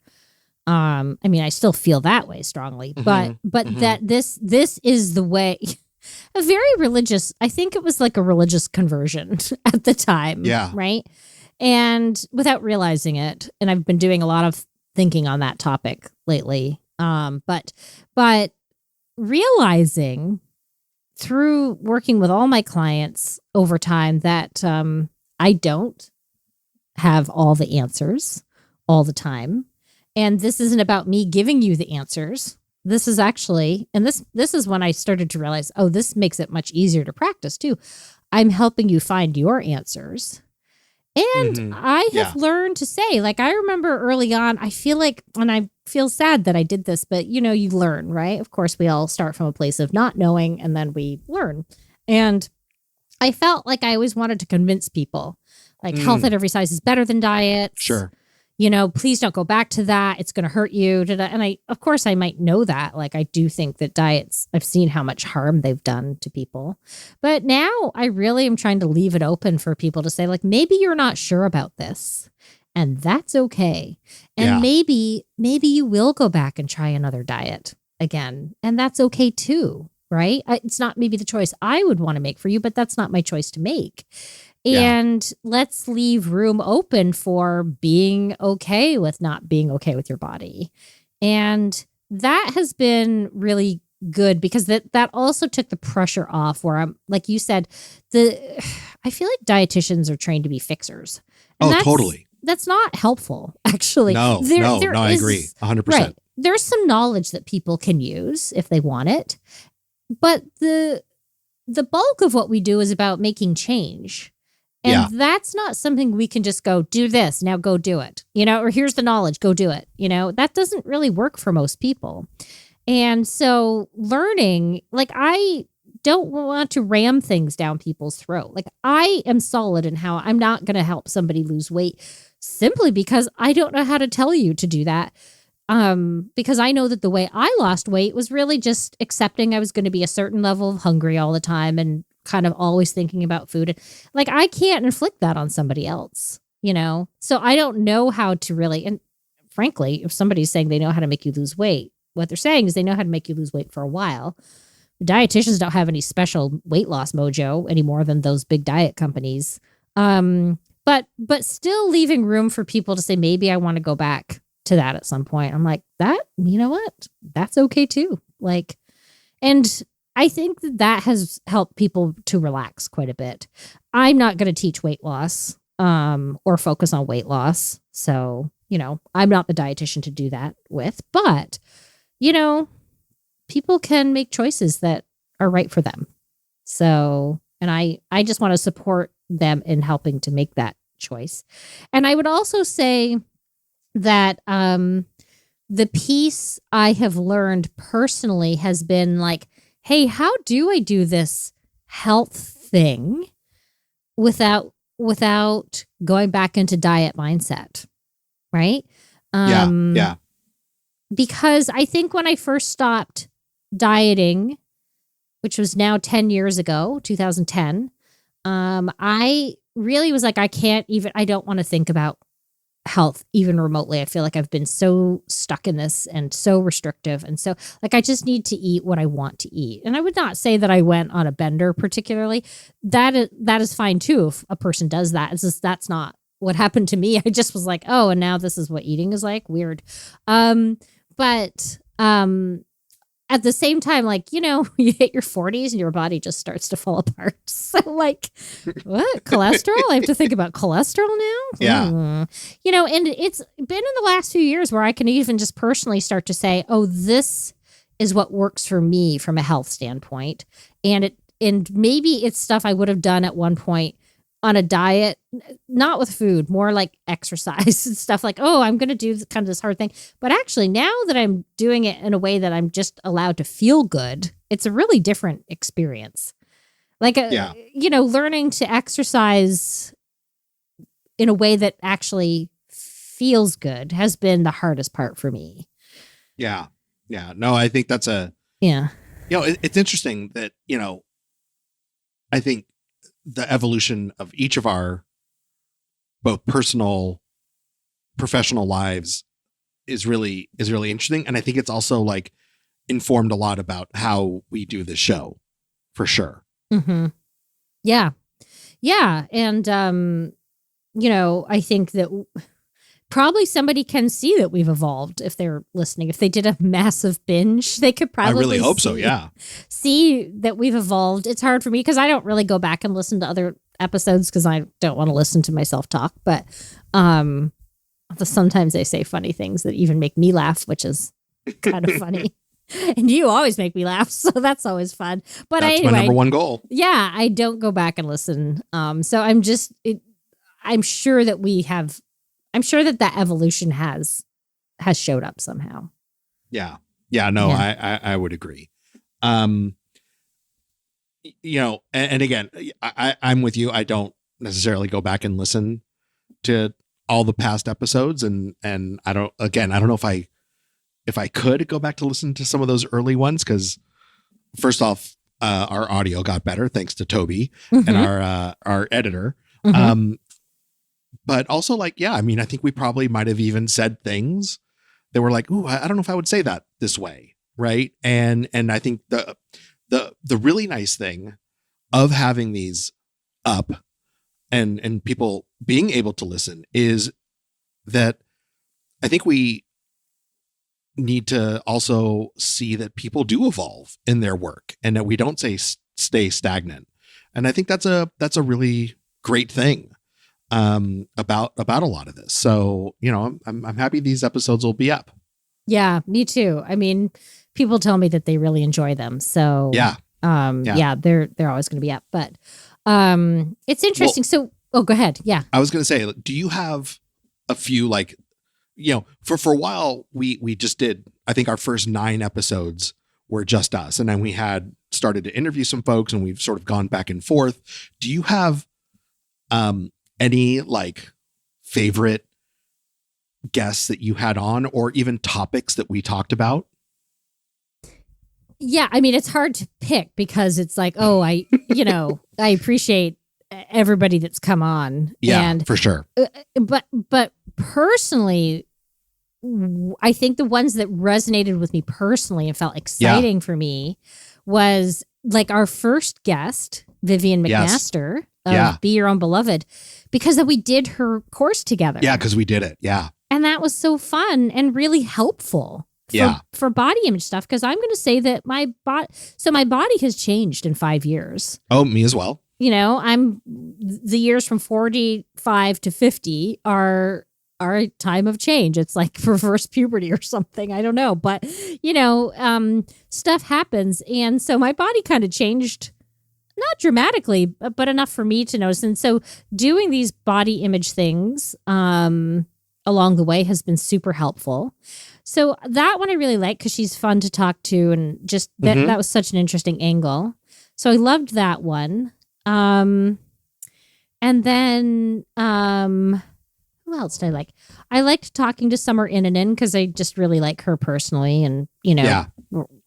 I mean, I still feel that way strongly, but that this is the way. A very religious, I think it was like a religious conversion at the time. Yeah. Right. And without realizing it, and I've been doing a lot of thinking on that topic lately. But realizing through working with all my clients over time that I don't have all the answers all the time. And this isn't about me giving you the answers. This is actually, and this is when I started to realize, oh, this makes it much easier to practice too. I'm helping you find your answers. And I have learned to say, like, I remember early on, I feel like, and I feel sad that I did this, but you learn, right? Of course, we all start from a place of not knowing and then we learn. And I felt like I always wanted to convince people, like health at every size is better than diets. Sure. Please don't go back to that. It's going to hurt you. And of course, I might know that. Like, I do think that diets, I've seen how much harm they've done to people. But now I really am trying to leave it open for people to say, like, maybe you're not sure about this. And that's okay. And maybe you will go back and try another diet again. And that's okay too, right? It's not maybe the choice I would want to make for you, but that's not my choice to make. And let's leave room open for being okay with not being okay with your body. And that has been really good because that also took the pressure off where I'm, like you said, I feel like dietitians are trained to be fixers. And Totally. That's not helpful, actually. No, I agree 100%. Right. There's some knowledge that people can use if they want it. But the bulk of what we do is about making change. And that's not something we can just go, do this, now go do it, or here's the knowledge, go do it. That doesn't really work for most people. And so learning, like, I don't want to ram things down people's throat. Like, I am solid in how I'm not going to help somebody lose weight simply because I don't know how to tell you to do that. Because I know that the way I lost weight was really just accepting I was going to be a certain level of hungry all the time and kind of always thinking about food. Like, I can't inflict that on somebody else, So I don't know how to really, and frankly, if somebody's saying they know how to make you lose weight, what they're saying is they know how to make you lose weight for a while. Dietitians don't have any special weight loss mojo any more than those big diet companies. But still leaving room for people to say, maybe I want to go back to that at some point. I'm like, that, you know what? That's okay too. Like, and I think that has helped people to relax quite a bit. I'm not going to teach weight loss or focus on weight loss. So, I'm not the dietitian to do that with. But, people can make choices that are right for them. So, and I just want to support them in helping to make that choice. And I would also say that the piece I have learned personally has been like, hey, how do I do this health thing without going back into diet mindset? Right? Because I think when I first stopped dieting, which was now 10 years ago, 2010, I really was like, I don't want to think about health even remotely. I feel like I've been so stuck in this and so restrictive. And so, like, I just need to eat what I want to eat. And I would not say that I went on a bender particularly. That is fine too if a person does that. It's just that's not what happened to me. I just was like, oh, and now this is what eating is like. Weird. But at the same time, like, you hit your 40s and your body just starts to fall apart. So, like, what? Cholesterol? I have to think about cholesterol now? Yeah. And it's been in the last few years where I can even just personally start to say, oh, this is what works for me from a health standpoint. And maybe it's stuff I would have done at one point on a diet, not with food, more like exercise and stuff like, oh, I'm going to do kind of this hard thing. But actually, now that I'm doing it in a way that I'm just allowed to feel good, it's a really different experience. Like, learning to exercise in a way that actually feels good has been the hardest part for me. Yeah. Yeah. No, I think that's it's interesting that, I think the evolution of each of our both personal professional lives is really interesting. And I think it's also like informed a lot about how we do this show, for sure. Mm-hmm. Yeah. Yeah. And, I think that probably somebody can see that we've evolved if they're listening. If they did a massive binge, they could probably I really hope so. Yeah. see that we've evolved. It's hard for me because I don't really go back and listen to other episodes because I don't want to listen to myself talk. But sometimes they say funny things that even make me laugh, which is kind of funny. And you always make me laugh, so that's always fun. But that's anyway, my number one goal. Yeah, I don't go back and listen. So I'm sure that that evolution has showed up somehow. Yeah. No, yeah. I would agree. And again, I'm with you. I don't necessarily go back and listen to all the past episodes, and I don't know if I could go back to listen to some of those early ones, because first off, our audio got better thanks to Toby and our editor. Mm-hmm. But also, I think we probably might have even said things that were like, ooh, I don't know if I would say that this way. Right. And I think the really nice thing of having these up and people being able to listen is that I think we need to also see that people do evolve in their work and that we don't stay stagnant. And I think that's a really great thing about a lot of this. So, I'm happy these episodes will be up. Yeah, me too. I mean, people tell me that they really enjoy them. So they're always going to be up, but it's interesting. Go ahead. Yeah. I was going to say, do you have a few, for a while we just did, I think our first 9 episodes were just us. And then we had started to interview some folks and we've sort of gone back and forth. Do you have any favorite guests that you had on, or even topics that we talked about? Yeah. I mean, it's hard to pick because it's like, I appreciate everybody that's come on. Yeah, and, for sure. But personally, I think the ones that resonated with me personally and felt exciting for me was our first guest, Vivian McMaster of Be Your Own Beloved, because we did her course together. Yeah, because we did it. Yeah. And that was so fun and really helpful for body image stuff. Because I'm going to say that my body has changed in 5 years. Oh, me as well. I'm the years from 45 to 50 are a time of change. It's like reverse puberty or something. I don't know. But, stuff happens. And so my body kind of changed, not dramatically, but enough for me to notice. And so doing these body image things along the way has been super helpful. So that one I really like because she's fun to talk to, and just that was such an interesting angle. So I loved that one. And then who else did I like? I liked talking to Summer Inanen because I just really like her personally, and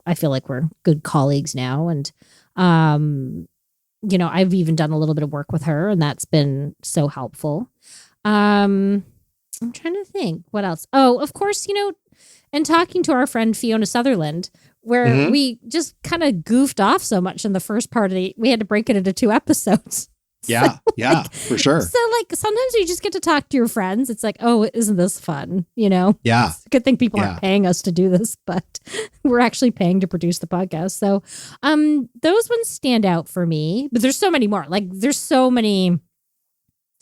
I feel like we're good colleagues now, and I've even done a little bit of work with her, and that's been so helpful. I'm trying to think what else. Oh, of course, and talking to our friend Fiona Sutherland, where we just kind of goofed off so much in the first part of we had to break it into 2 episodes. Yeah, for sure. So sometimes you just get to talk to your friends. It's like, oh, isn't this fun? Yeah. It's a good thing people aren't paying us to do this, but we're actually paying to produce the podcast. So those ones stand out for me, but there's so many more. There's so many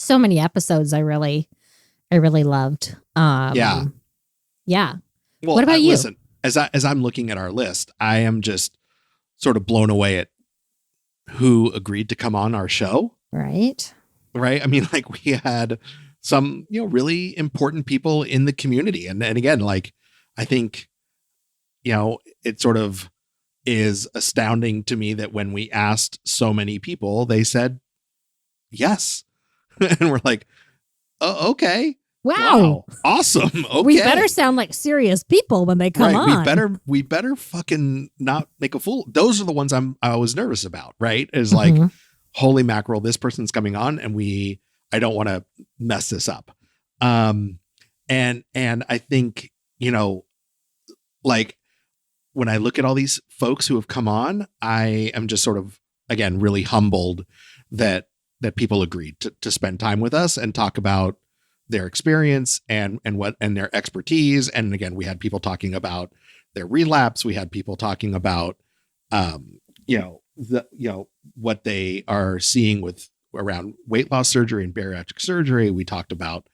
episodes I really loved. Yeah. Well, what about you? Listen, as I'm looking at our list, I am just sort of blown away at who agreed to come on our show. Right. I mean, we had some, really important people in the community. And again, I think, it sort of is astounding to me that when we asked so many people, they said yes. And we're like, oh, okay. Wow. Awesome. Okay. We better sound like serious people when they come on. We better fucking not make a fool. Those are the ones I was nervous about, right? Is holy mackerel, this person's coming on and I don't want to mess this up. And And I think, like when I look at all these folks who have come on, I am just sort of, again, really humbled that people agreed to spend time with us and talk about their experience and their expertise. And again, we had people talking about their relapse. We had people talking about, what they are seeing with around weight loss surgery and bariatric surgery. We talked about,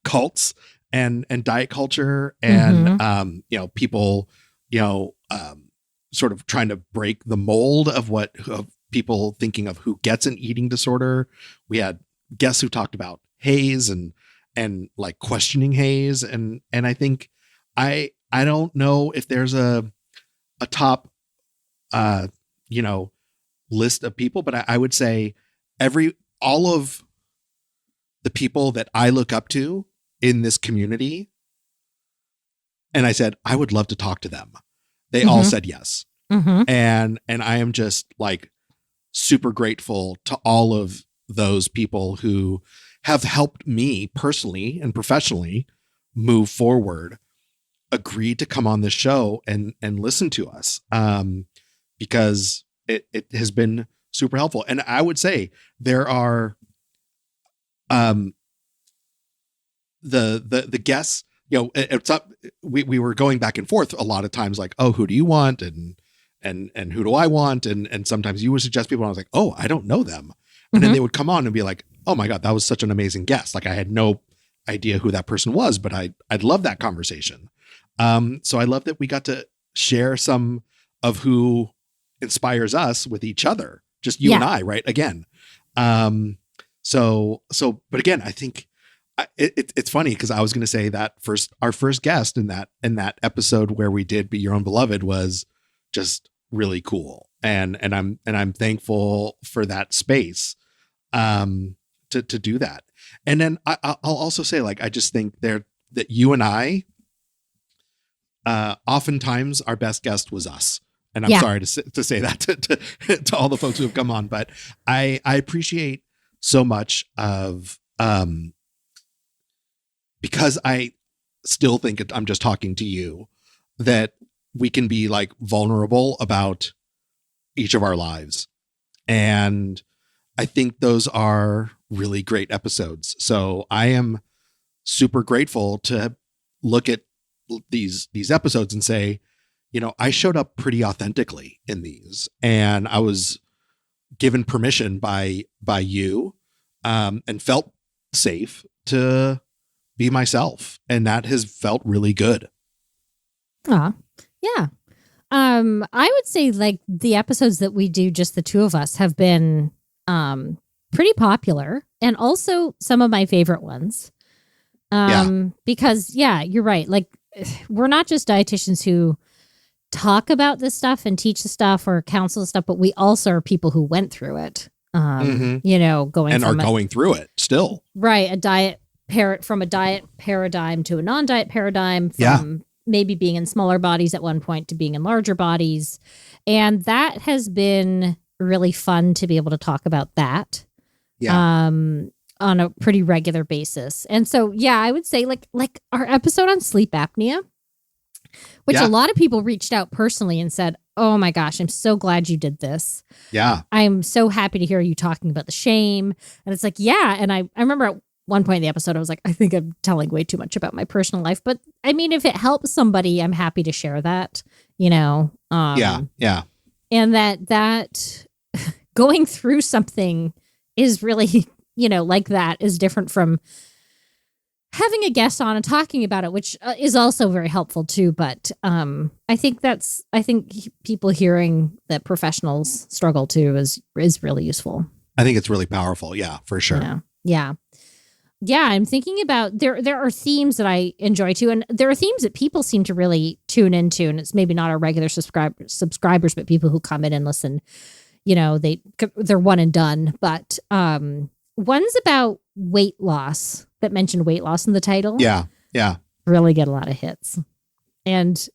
cults and diet culture and, people, sort of trying to break the mold of people thinking of who gets an eating disorder. We had guests who talked about HAES and like questioning HAES. And I think I don't know if there's a top, list of people, but I would say all of the people that I look up to in this community. And I said, I would love to talk to them. They all said yes. And I am just like super grateful to all of those people who have helped me personally and professionally move forward, agreed to come on this show and listen to us. Because it has been super helpful. And I would say there are, the guests, it's up, we were going back and forth a lot of times, like, oh, who do you want? And who do I want? And sometimes you would suggest people and I was like, oh, I don't know them. And then they would come on and be like, oh my God, that was such an amazing guest. Like I had no idea who that person was, but I'd love that conversation. So I love that we got to share some of who inspires us with each other, just you and I, right? Again. But again, I think it's funny because I was going to say that our first guest in that episode where we did Be Your Own Beloved was just really cool. And I'm thankful for that space, to do that. And then I'll also say, like, I just think that you and I, oftentimes our best guest was us. And I'm sorry to say that to all the folks who have come on, but I appreciate so much of, because I still think I'm just talking to you, that we can be like vulnerable about each of our lives. And I think those are really great episodes. So I am super grateful to look at these episodes and say, I showed up pretty authentically in these, and I was given permission by you, and felt safe to be myself. And that has felt really good. Yeah. I would say like the episodes that we do, just the two of us, have been pretty popular, and also some of my favorite ones. Because you're right. Like, we're not just dietitians who talk about this stuff and teach the stuff or counsel the stuff, but we also are people who went through it. Going through it still. Right. From a diet paradigm to a non-diet paradigm, from maybe being in smaller bodies at one point to being in larger bodies. And that has been really fun to be able to talk about that. On a pretty regular basis. And so, I would say like our episode on sleep apnea, which a lot of people reached out personally and said, oh my gosh, I'm so glad you did this. Yeah. I'm so happy to hear you talking about the shame. And it's like, and I remember at one point in the episode, I was like, I think I'm telling way too much about my personal life. But I mean, if it helps somebody, I'm happy to share that, And that going through something is really, like that is different from having a guest on and talking about it, which is also very helpful too. But I think people hearing that professionals struggle too is really useful. I think it's really powerful. Yeah, for sure. Yeah. I'm thinking about there are themes that I enjoy too, and there are themes that people seem to really tune into, and it's maybe not our regular subscribers, but people who come in and listen. They're one and done, but one's about weight loss that mentioned weight loss in the title. Yeah. Really get a lot of hits. And,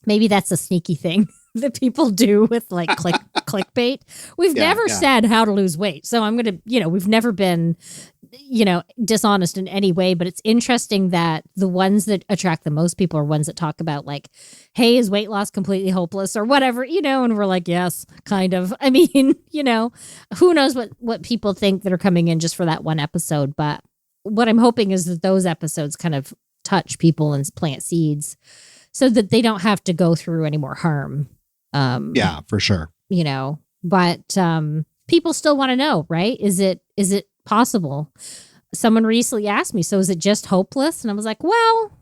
maybe that's a sneaky thing that people do with like clickbait. We've never said how to lose weight. So I'm going to, we've never been dishonest in any way, but it's interesting that the ones that attract the most people are ones that talk about like, hey, is weight loss completely hopeless or whatever, and we're like, yes, kind of. I mean, who knows what people think that are coming in just for that one episode. But what I'm hoping is that those episodes kind of touch people and plant seeds so that they don't have to go through any more harm. Yeah, for sure. But people still want to know, right? Is it possible? Someone recently asked me, so is it just hopeless? And I was like, well,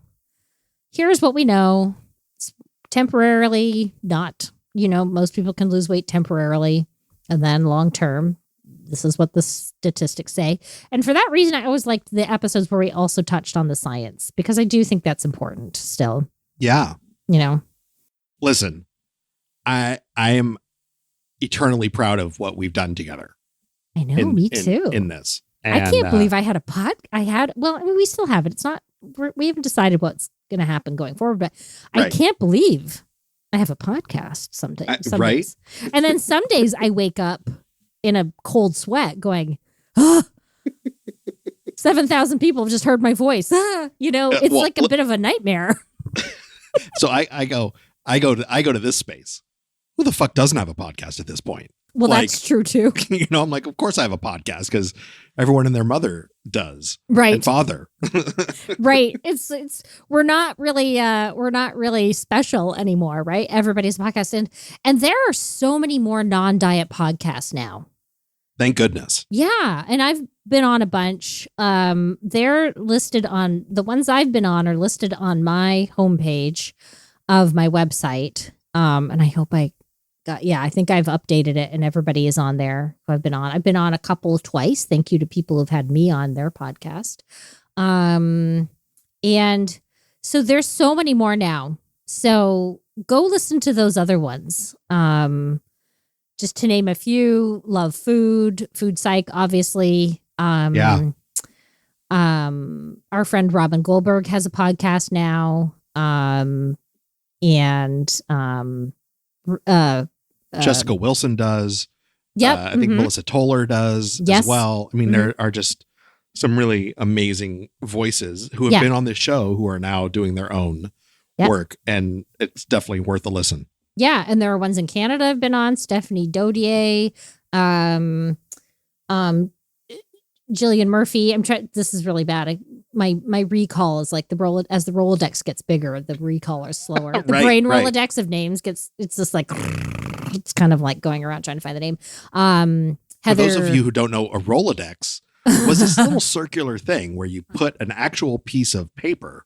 here's what we know. It's temporarily not, most people can lose weight temporarily, and then long term, this is what the statistics say. And for that reason, I always liked the episodes where we also touched on the science, because I do think that's important still. Yeah. Listen, I am eternally proud of what we've done together. I know, me too. In this. I And, can't believe I had a pod. We still have it. It's not, we haven't decided what's going to happen going forward, but I Right. can't believe I have a podcast some right? days. And then some days I wake up in a cold sweat going, 7,000 people have just heard my voice. It's like a bit of a nightmare. So I go to this space. Who the fuck doesn't have a podcast at this point? Well, that's true too. I'm like, of course I have a podcast because everyone and their mother does. Right. And father. Right. It's we're not really special anymore, right? Everybody's a podcast, and there are so many more non-diet podcasts now. Thank goodness. Yeah, and I've been on a bunch. They're listed on, the ones I've been on are listed on my homepage of my website. And I hope I think I've updated it and everybody is on there who I've been on. I've been on a couple twice. Thank you to people who've had me on their podcast. And so there's so many more now. So go listen to those other ones. Just to name a few: Love Food, Food Psych, obviously. Our friend Robin Goldberg has a podcast now. Jessica Wilson does. Yep. I think Melissa Toller does as well. I mean, there are just some really amazing voices who have been on this show who are now doing their own work, and it's definitely worth a listen. Yeah, and there are ones in Canada I've been on. Stephanie Dodier, Jillian Murphy. This is really bad. My recall is like as the Rolodex gets bigger, the recall is slower. The brain Rolodex of names it's just like, it's kind of like going around trying to find the name. For those of you who don't know, a Rolodex was this little circular thing where you put an actual piece of paper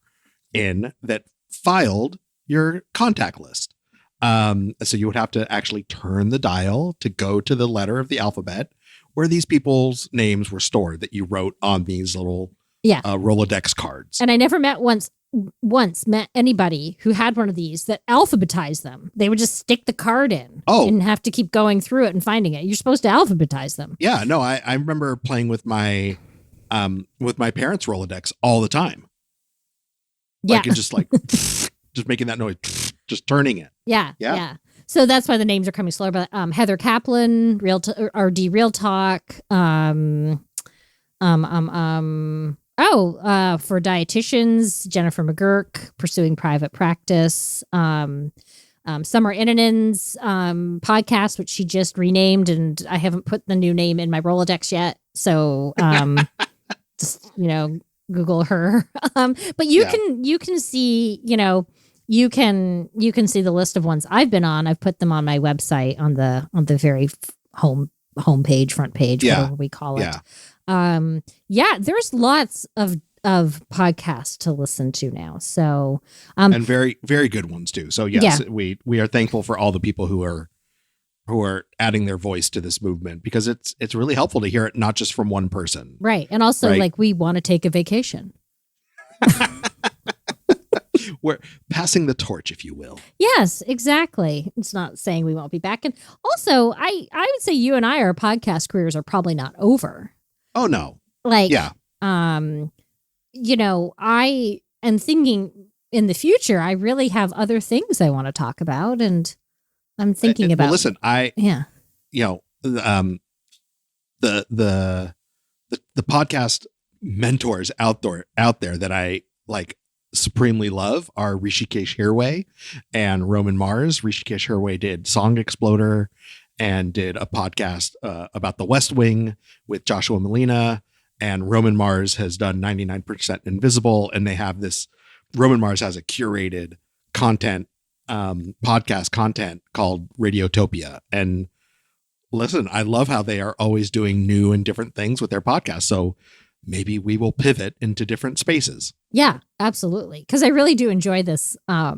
in that filed your contact list. So you would have to actually turn the dial to go to the letter of the alphabet where these people's names were stored that you wrote on these little Rolodex cards. And I never met anybody who had one of these that alphabetized them. They would just stick the card in and have to keep going through it and finding it. You're supposed to alphabetize them. Yeah, no, I remember playing with my parents' Rolodex all the time. Yeah. Like, and just like, just making that noise, just turning it. Yeah. So that's why the names are coming slower. But Heather Kaplan, RD Real Talk. For dietitians, Jennifer McGurk, Pursuing Private Practice. Summer Inanen's podcast, which she just renamed, and I haven't put the new name in my Rolodex yet. So just Google her. But you can see, you can see the list of ones I've been on. I've put them on my website on the very homepage, front page, whatever we call it. There's lots of podcasts to listen to now. So and very, very good ones too. So yes, we are thankful for all the people who are adding their voice to this movement, because it's really helpful to hear it not just from one person. Right. And also like, we want to take a vacation. We're passing the torch, if you will. Yes, exactly. It's not saying we won't be back. And also, I would say you and our podcast careers are probably not over. Oh, no. I am thinking in the future, I really have other things I want to talk about. And I'm thinking about. Well, listen, the the podcast mentors out there that I like supremely love are Rishikesh Hirway and Roman Mars. Rishikesh Hirway did Song Exploder and did a podcast about the West Wing with Joshua Malina, and Roman Mars has done 99% Invisible, and they have this, Roman Mars has a curated content, podcast content called Radiotopia. And listen, I love how they are always doing new and different things with their podcast. So maybe we will pivot into different spaces. Yeah, absolutely. Because I really do enjoy this. I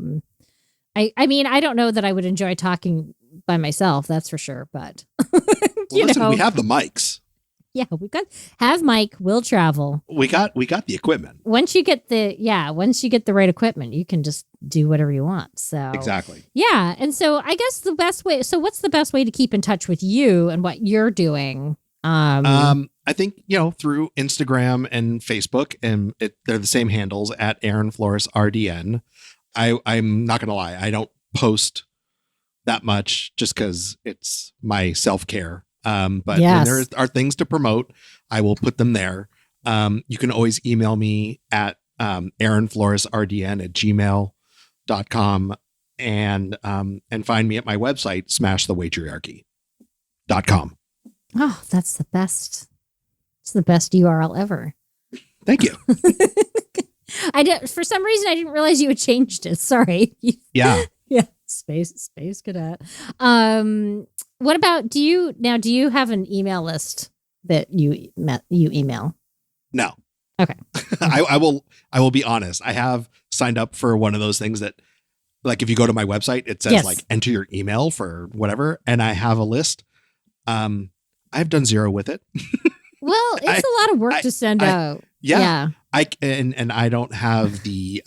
mean, I don't know that I would enjoy talking by myself, that's for sure. But listen, we have the mics. Yeah, have Mike, will travel. We got the equipment. Once you get the right equipment, you can just do whatever you want. So exactly. Yeah. And so I guess the best way, so what's the best way to keep in touch with you and what you're doing? I think, through Instagram and Facebook, and they're the same handles at Aaron Flores RDN. I'm not going to lie. I don't post that much just because it's my self-care. But when there are things to promote, I will put them there. You can always email me at aaronfloresrdn@gmail.com and find me at my website, smashtheweightriarchy.com. Oh, that's the best. It's the best URL ever. Thank you. For some reason, I didn't realize you had changed it. Sorry. Yeah. Yeah. Space cadet. What about, do you have an email list that you email? No. Okay. I will be honest. I have signed up for one of those things that, like, if you go to my website, it says like enter your email for whatever, and I have a list. I've done zero with it. Well, it's a lot of work to send out. Yeah. And I don't have the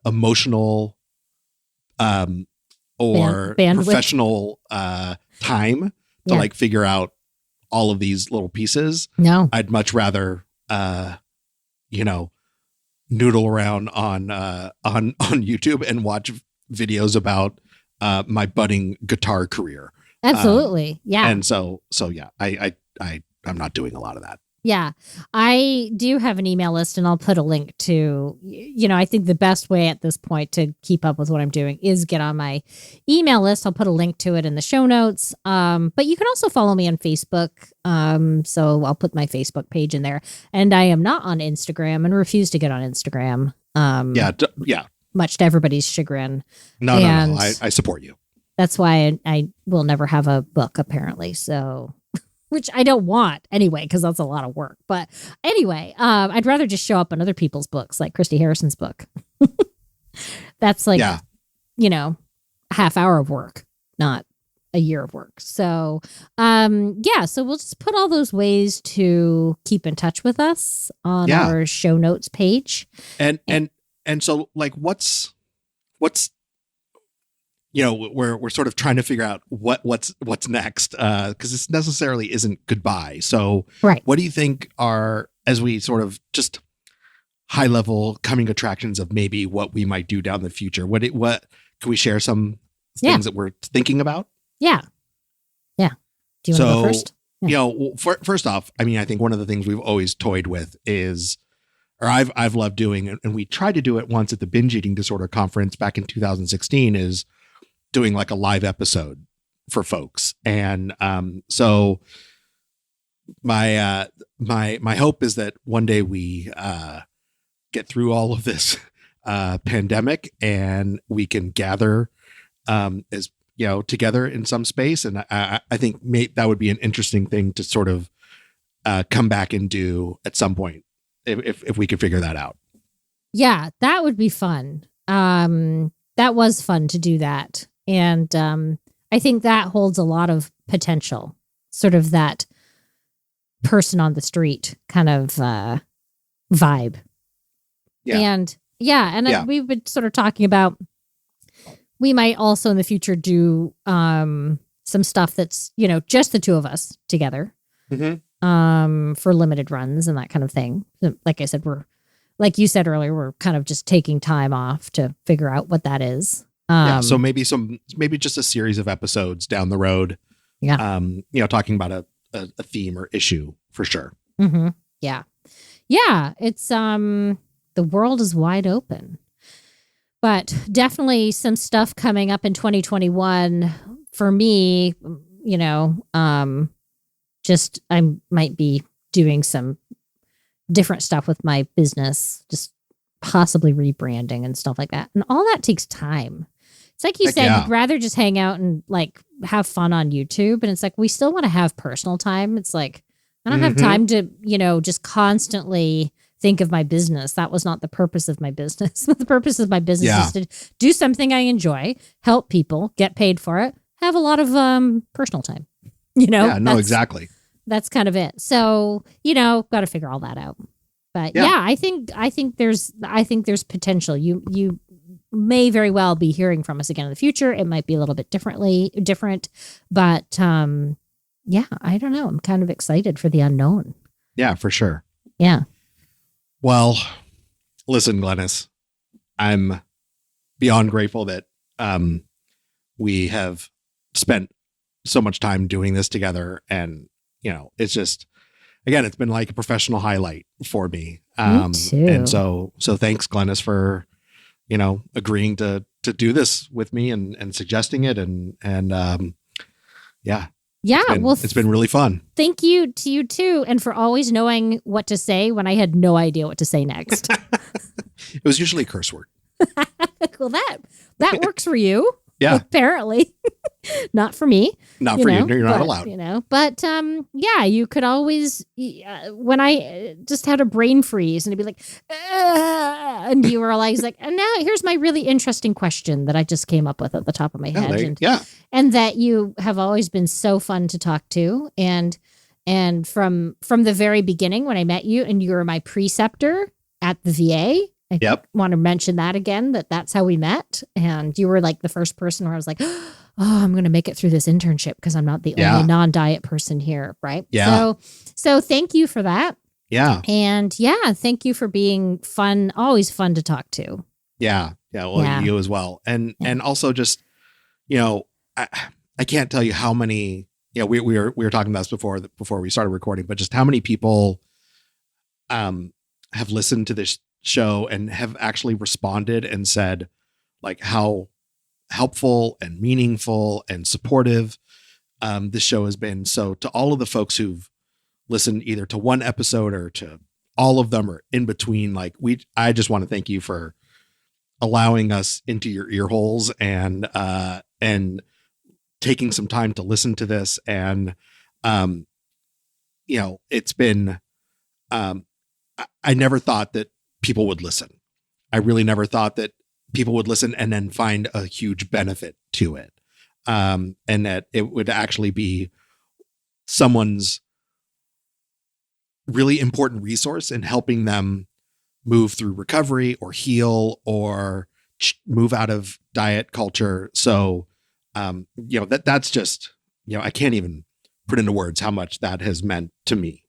emotional or professional time to like figure out all of these little pieces. No. I'd much rather noodle around on YouTube and watch videos about my budding guitar career. Absolutely. Yeah. And so yeah, I'm not doing a lot of that. Yeah, I do have an email list, and I'll put a link to, I think the best way at this point to keep up with what I'm doing is get on my email list. I'll put a link to it in the show notes. But you can also follow me on Facebook. So I'll put my Facebook page in there. And I am not on Instagram and refuse to get on Instagram. Yeah. Much to everybody's chagrin. No. I support you. That's why I will never have a book, apparently. So... which I don't want anyway, because that's a lot of work. But anyway, I'd rather just show up on other people's books, like Christy Harrison's book. That's like, a half hour of work, not a year of work. So, so we'll just put all those ways to keep in touch with us on our show notes page. And so, like, what's we're sort of trying to figure out what's next, because this necessarily isn't goodbye. So what do you think are, as we sort of just high level coming attractions of maybe what we might do down the future? What can we share some things that we're thinking about? Yeah. Do you want to go first? First off, I mean, I think one of the things we've always toyed with is, or I've loved doing, and we tried to do it once at the Binge Eating Disorder Conference back in 2016, is doing like a live episode for folks. And so my hope is that one day we get through all of this pandemic and we can gather as together in some space. And I think that would be an interesting thing to sort of come back and do at some point if we could figure that out. Yeah, that would be fun. That was fun to do that. And I think that holds a lot of potential, sort of that person on the street kind of vibe. Yeah. And we've been sort of talking about, we might also in the future do some stuff that's, just the two of us together for limited runs and that kind of thing. Like I said, like you said earlier, we're kind of just taking time off to figure out what that is. So maybe just a series of episodes down the road. Yeah. Talking about a theme or issue for sure. Mm-hmm. Yeah. Yeah. It's, the world is wide open, but definitely some stuff coming up in 2021 for me, just I might be doing some different stuff with my business, just possibly rebranding and stuff like that. And all that takes time. It's like you said, yeah. you'd rather just hang out and like have fun on YouTube. And it's like, we still want to have personal time. It's like, I don't have time to, just constantly think of my business. That was not the purpose of my business. The purpose of my business is to do something I enjoy, help people, get paid for it, have a lot of personal time. Yeah, no, exactly. That's kind of it. So, got to figure all that out. But I think there's potential. You may very well be hearing from us again in the future. It might be a little bit different, but I don't know. I'm kind of excited for the unknown. Yeah, for sure. Yeah. Well, listen, Glenys, I'm beyond grateful that we have spent so much time doing this together, and it's just, again, it's been like a professional highlight for me. Me too. And so thanks, Glenys, for agreeing to do this with me and suggesting it, and yeah. It's been really fun. Thank you to you too, and for always knowing what to say when I had no idea what to say next. It was usually a curse word. Well, that works for you. Yeah. Apparently. Not for me. Not for you. You're not allowed. But you could always, when I just had a brain freeze and it'd be like, and you were always like, and now here's my really interesting question that I just came up with at the top of my head. And that you have always been so fun to talk to. And from the very beginning when I met you, and you were my preceptor at the VA. I want to mention that again, that's how we met. And you were like the first person where I was like, oh, I'm going to make it through this internship because I'm not the only non-diet person here. Right. Yeah. So thank you for that. Yeah. And thank you for being fun. Always fun to talk to. Yeah. Yeah. Well, you as well. And also just, I can't tell you how many, we were talking about this before we started recording, but just how many people have listened to this show and have actually responded and said like how helpful and meaningful and supportive this show has been. So to all of the folks who've listened either to one episode or to all of them or in between, like I just want to thank you for allowing us into your ear holes and taking some time to listen to this. And it's been I never thought that people would listen. I really never thought that people would listen and then find a huge benefit to it. And that it would actually be someone's really important resource in helping them move through recovery or heal or move out of diet culture. So, that's just, I can't even put into words how much that has meant to me.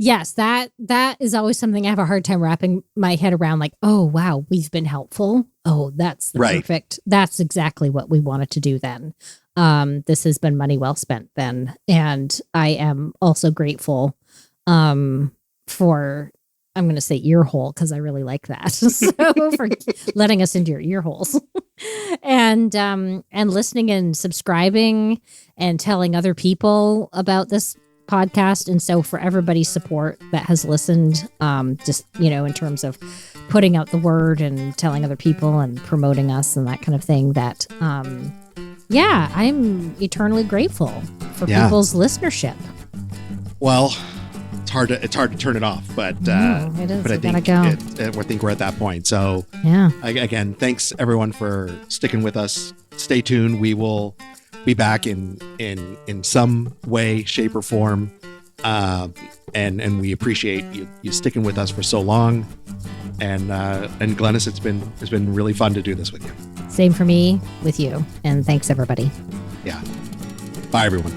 Yes, that is always something I have a hard time wrapping my head around. Like, oh, wow, we've been helpful. Oh, that's perfect. That's exactly what we wanted to do then. This has been money well spent then. And I am also grateful for, I'm going to say ear hole because I really like that. So for letting us into your ear holes and listening and subscribing and telling other people about this podcast. And so for everybody's support that has listened, just, in terms of putting out the word and telling other people and promoting us and that kind of thing, that, I'm eternally grateful for people's listenership. Well, it's hard to turn it off, but it is. But I think we're at that point. So again, thanks everyone for sticking with us. Stay tuned. We will be back in some way, shape, or form, and we appreciate you sticking with us for so long. And Glenys, it's been really fun to do this with you. Same for me with you. And thanks everybody. Yeah. Bye everyone.